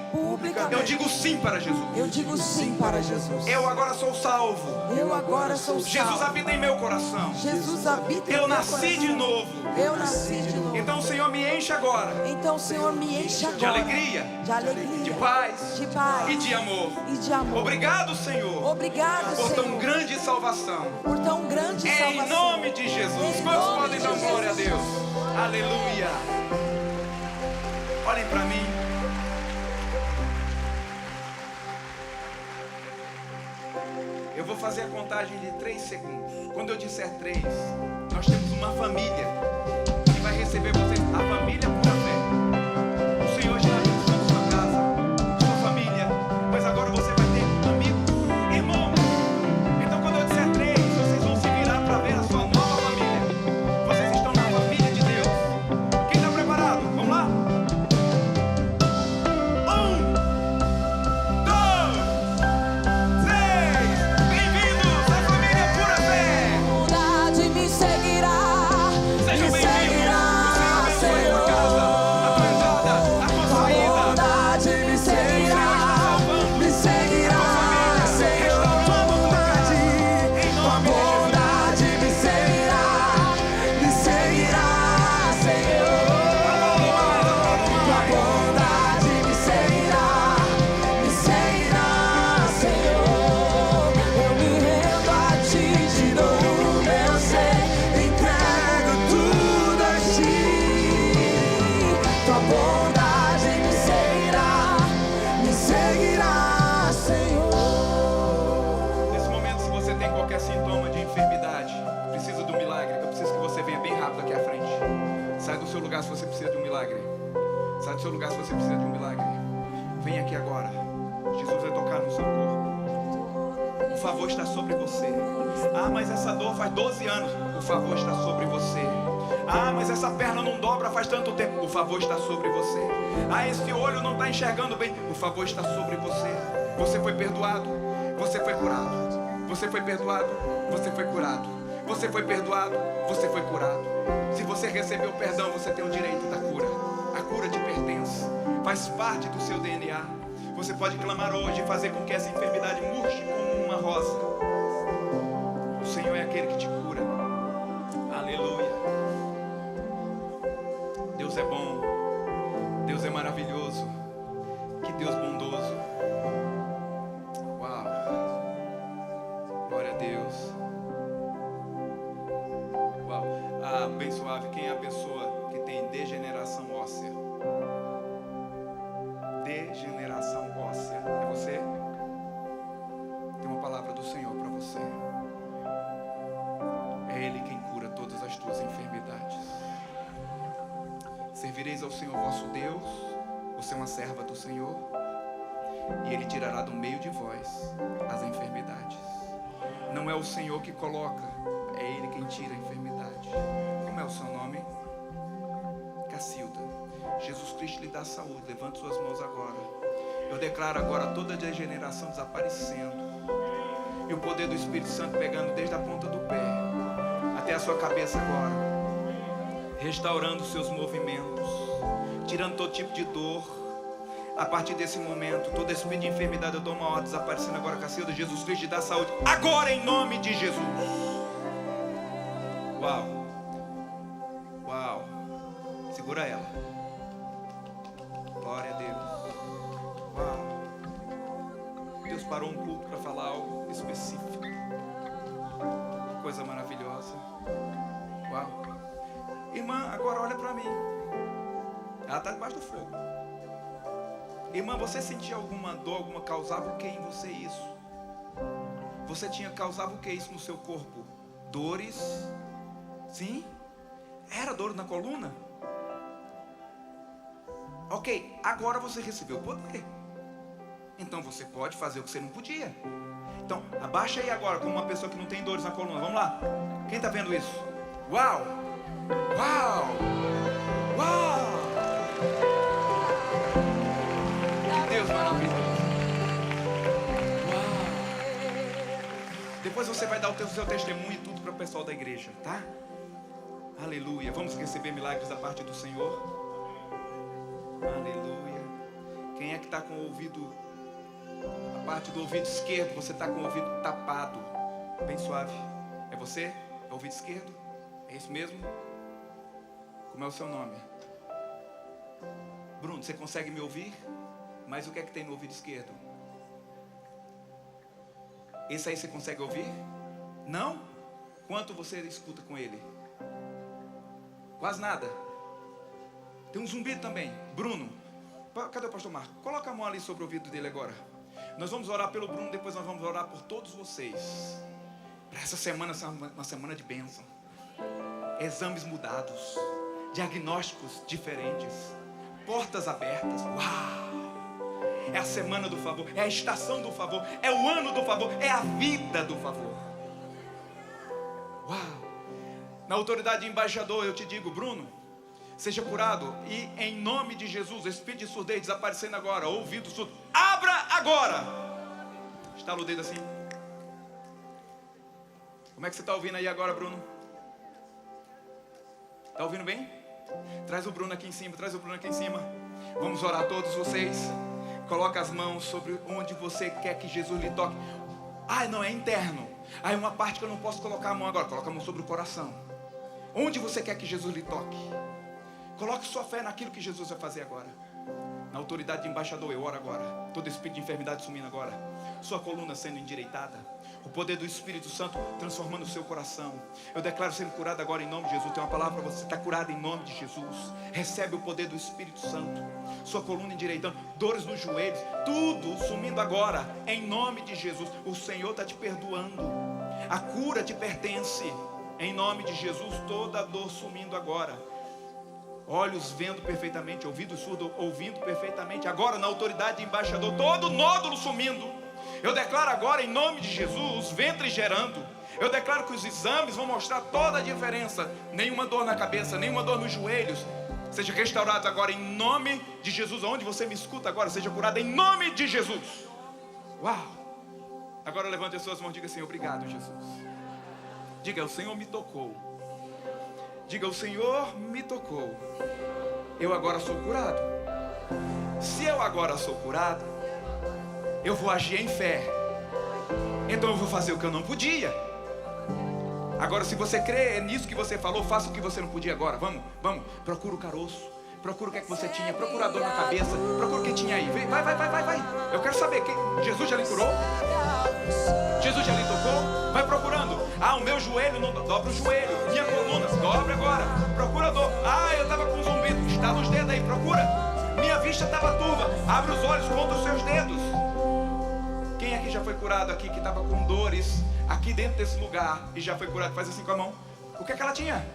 eu digo sim para Jesus. eu digo sim para Jesus. Eu agora sou salvo. Eu agora sou Jesus salvo. habita em meu coração. Jesus habita em Eu meu nasci coração. de novo. Eu nasci de novo. Então o Senhor me enche agora Então, Senhor, me enche agora de alegria, de paz de paz e de amor. e de amor. Obrigado, Senhor, Obrigado, por tão Senhor, grande salvação. por tão grande Em salvação. nome de Jesus. Em Quantos nome podem de dar glória a Jesus. Deus? Aleluia. Olhem para mim. Eu vou fazer a contagem de 3 segundos. Quando eu disser 3, nós temos uma família que vai receber vocês. A família pura fé. O Senhor já abençoou sua casa, sua família. Mas agora você vai ter amigos, irmãos. Então quando eu disser 3, vocês vão se virar para ver a sua nova família. Vocês estão na família de Deus. Quem está preparado? Vamos lá? 1, 2, 3. Bem-vindos à família Pura Fé. Bondade me seguirá, Sejam me bem-vindos. seguirá, O Senhor abençoe a tua casa, a tua entrada, a tua Tua saída. bondade me seguirá, me seguirá, Senhor. Tua bondade me seguirá, Senhor. Tua bondade me seguirá, Senhor. Eu me rendo a ti, te dou o meu ser, entrego tudo a ti. Tua bondade me seguirá, Senhor. Nesse momento, se você tem qualquer sintoma de enfermidade, precisa de um milagre, eu preciso que você venha bem rápido aqui à frente. Sai do seu lugar se você precisa de um milagre. Sai do seu lugar se você precisa de um milagre. Vem aqui agora. Jesus vai tocar no seu corpo. O favor está sobre você. Ah, mas essa dor faz 12 anos. O favor está sobre você. Ah, mas essa perna não dobra faz tanto tempo. O favor está sobre você. Ah, esse olho não está enxergando bem. O favor está sobre você. Você foi perdoado. Você foi curado. Você foi perdoado. Você foi curado. Você foi perdoado. Você foi curado. Se você recebeu perdão, você tem o direito da cura. A cura te pertence. Faz parte do seu DNA. Você pode clamar hoje e fazer com que essa enfermidade murche como uma rosa. O Senhor é aquele que te cura. Aleluia. Deus é bom. Deus é maravilhoso. Que Deus bondoso. Uau. Glória a Deus. Uau. Ah, bem suave. Quem é a pessoa que tem degeneração óssea? Degeneração óssea. É você? Tem uma palavra do Senhor para você. É Ele quem cura todas as tuas enfermidades. Servireis ao Senhor vosso Deus. Você é uma serva do Senhor. E Ele tirará do meio de vós as enfermidades. Não é o Senhor que coloca, é Ele quem tira a enfermidade. Como é o seu nome? Cacilda. Jesus Cristo lhe dá saúde. Levante suas mãos agora. Eu declaro agora toda a degeneração desaparecendo. E o poder do Espírito Santo pegando desde a ponta do pé até a sua cabeça agora. Restaurando os seus movimentos. Tirando todo tipo de dor. A partir desse momento, todo espírito de enfermidade eu dou uma ordem desaparecendo agora, Cacilda. Jesus Cristo lhe dá saúde. Agora em nome de Jesus. Uau. Uau. Segura ela. Glória a Deus. Uau. Deus parou um culto para falar algo específico. Que coisa maravilhosa. Uau. Irmã, agora olha para mim. Ela está debaixo do fogo. Irmã, você sentia alguma dor, causava o que em você isso? Você causava o que isso no seu corpo? Dores? Sim? Era dor na coluna? Ok, agora você recebeu o poder. Então você pode fazer o que você não podia. Então, abaixa aí agora como uma pessoa que não tem dores na coluna. Vamos lá. Quem está vendo isso? Uau! Uau! Uau! Que Deus maravilhoso! Uau! Depois você vai dar o seu testemunho e tudo para o pessoal da igreja, tá? Aleluia! Vamos receber milagres da parte do Senhor. Aleluia! Quem é que está com o ouvido, a parte do ouvido esquerdo, você está com o ouvido tapado, bem suave? É você? É o ouvido esquerdo? É isso mesmo? Como é o seu nome? Bruno, você consegue me ouvir? Mas o que é que tem no ouvido esquerdo? Esse aí você consegue ouvir? Não? Quanto você escuta com ele? Quase nada. Tem um zumbido também. Bruno, cadê o pastor Marco? Coloca a mão ali sobre o ouvido dele agora. Nós vamos orar pelo Bruno, depois nós vamos orar por todos vocês. Para essa semana ser uma semana de bênção. Exames mudados, diagnósticos diferentes, portas abertas. Uau! É a semana do favor, é a estação do favor, é o ano do favor, é a vida do favor. Uau! Na autoridade de embaixador eu te digo, Bruno, seja curado e em nome de Jesus, espírito de surdez desaparecendo agora, ouvido surdo, abra agora. Estala o dedo assim. Como é que você está ouvindo aí agora, Bruno? Está ouvindo bem? Traz o Bruno aqui em cima, traz o Bruno aqui em cima. Vamos orar todos vocês. Coloca as mãos sobre onde você quer que Jesus lhe toque. Ah, não, é interno. Aí uma parte que eu não posso colocar a mão agora. Coloca a mão sobre o coração. Onde você quer que Jesus lhe toque. Coloque sua fé naquilo que Jesus vai fazer agora. Na autoridade de embaixador, eu oro agora. Todo espírito de enfermidade sumindo agora. Sua coluna sendo endireitada. O poder do Espírito Santo transformando o seu coração. Eu declaro sendo curado agora em nome de Jesus. Tem uma palavra para você, está curado em nome de Jesus. Recebe o poder do Espírito Santo. Sua coluna endireitando, dores nos joelhos, tudo sumindo agora em nome de Jesus. O Senhor está te perdoando. A cura te pertence. Em nome de Jesus, toda a dor sumindo agora. Olhos vendo perfeitamente, ouvido surdo ouvindo perfeitamente. Agora na autoridade de embaixador, todo nódulo sumindo. Eu declaro agora em nome de Jesus, ventre gerando. Eu declaro que os exames vão mostrar toda a diferença. Nenhuma dor na cabeça, nenhuma dor nos joelhos. Seja restaurado agora em nome de Jesus. Onde você me escuta agora, seja curado em nome de Jesus. Uau! Agora levante as suas mãos e diga assim, obrigado Jesus. Diga, o Senhor me tocou. Diga, o Senhor me tocou. Eu agora sou curado. Se eu agora sou curado, eu vou agir em fé. Então eu vou fazer o que eu não podia. Agora se você crê nisso que você falou, faça o que você não podia agora. Vamos, procura o caroço. Procura o que é que você tinha. Procura a dor na cabeça. Procura o que tinha aí. Vai. Eu quero saber, Jesus já lhe curou? Jesus já lhe tocou? Vai procurando. Ah, o meu joelho, não dobra o joelho. Minha coluna, dobra agora. Procura a dor. Ah, eu estava com zumbido. Estala os dedos aí, procura. Minha vista estava turva. Abre os olhos, conta os seus dedos. Quem aqui já foi curado aqui, que estava com dores aqui dentro desse lugar e já foi curado? Faz assim com a mão. O que é que ela tinha?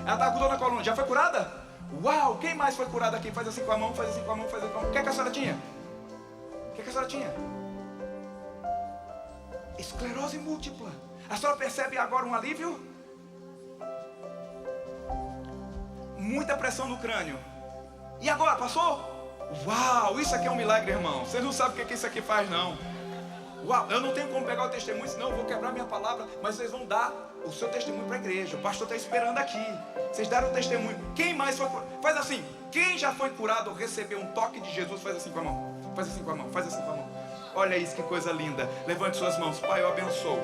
Ela estava com dor na coluna. Já foi curada? Uau! Quem mais foi curado aqui? Faz assim com a mão, faz assim com a mão, faz assim com a mão. O que é que a senhora tinha? O que é que a senhora tinha? Esclerose múltipla. A senhora percebe agora um alívio? Muita pressão no crânio. E agora, passou? Uau, isso aqui é um milagre, irmão. Vocês não sabem o que isso aqui faz, não. Uau, eu não tenho como pegar o testemunho, senão eu vou quebrar minha palavra. Mas vocês vão dar o seu testemunho para a igreja. O pastor está esperando aqui. Vocês deram o testemunho. Quem mais foi curado? Faz assim. Quem já foi curado ou recebeu um toque de Jesus, faz assim com a mão. Faz assim com a mão, faz assim com a mão. Olha isso, que coisa linda. Levante suas mãos. Pai, eu abençoo.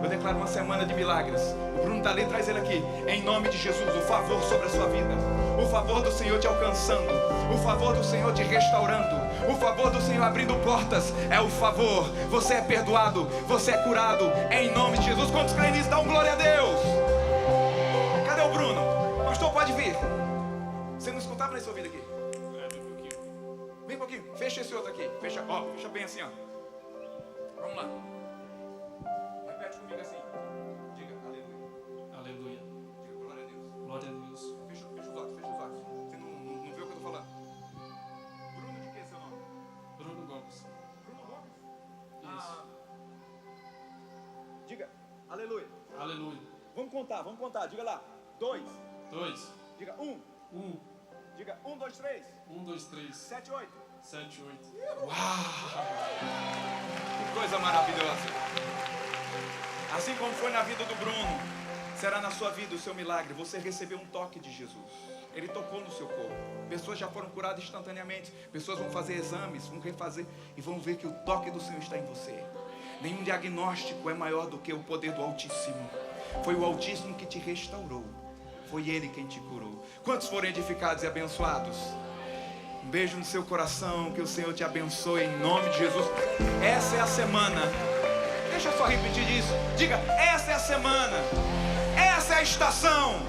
Eu declaro uma semana de milagres. O Bruno está ali, traz ele aqui. Em nome de Jesus, o favor sobre a sua vida. O favor do Senhor te alcançando. O favor do Senhor te restaurando. O favor do Senhor abrindo portas. É o favor. Você é perdoado. Você é curado. Em nome de Jesus. Quantos creem nisso? Dá um glória a Deus. Cadê o Bruno? Pastor, pode vir. Você não escutava nesse ouvido aqui? Vem um pouquinho. Fecha esse outro aqui. Fecha, ó, fecha bem assim, ó. Vamos lá. Repete comigo assim. Diga aleluia. Aleluia. Diga glória a Deus. Glória a Deus. Fecha os olhos, fecha os olhos. Você não vê o que eu estou falando. Diga, aleluia. Aleluia. Vamos contar. Diga lá. 2. 2. Diga 1. 1. Diga 1, 2, 3. 1, 2, 3. 7, 8. 7, 8. Que coisa maravilhosa. Assim como foi na vida do Bruno, será na sua vida o seu milagre. Você recebeu um toque de Jesus. Ele tocou no seu corpo. Pessoas já foram curadas instantaneamente. Pessoas vão fazer exames, vão refazer e vão ver que o toque do Senhor está em você. Nenhum diagnóstico é maior do que o poder do Altíssimo. Foi o Altíssimo que te restaurou. Foi Ele quem te curou. Quantos foram edificados e abençoados? Um beijo no seu coração. Que o Senhor te abençoe em nome de Jesus. Essa é a semana. Deixa eu só repetir isso. Diga, essa é a semana. Essa é a estação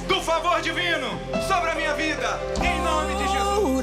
do favor divino sobre a minha vida. Em nome de Jesus.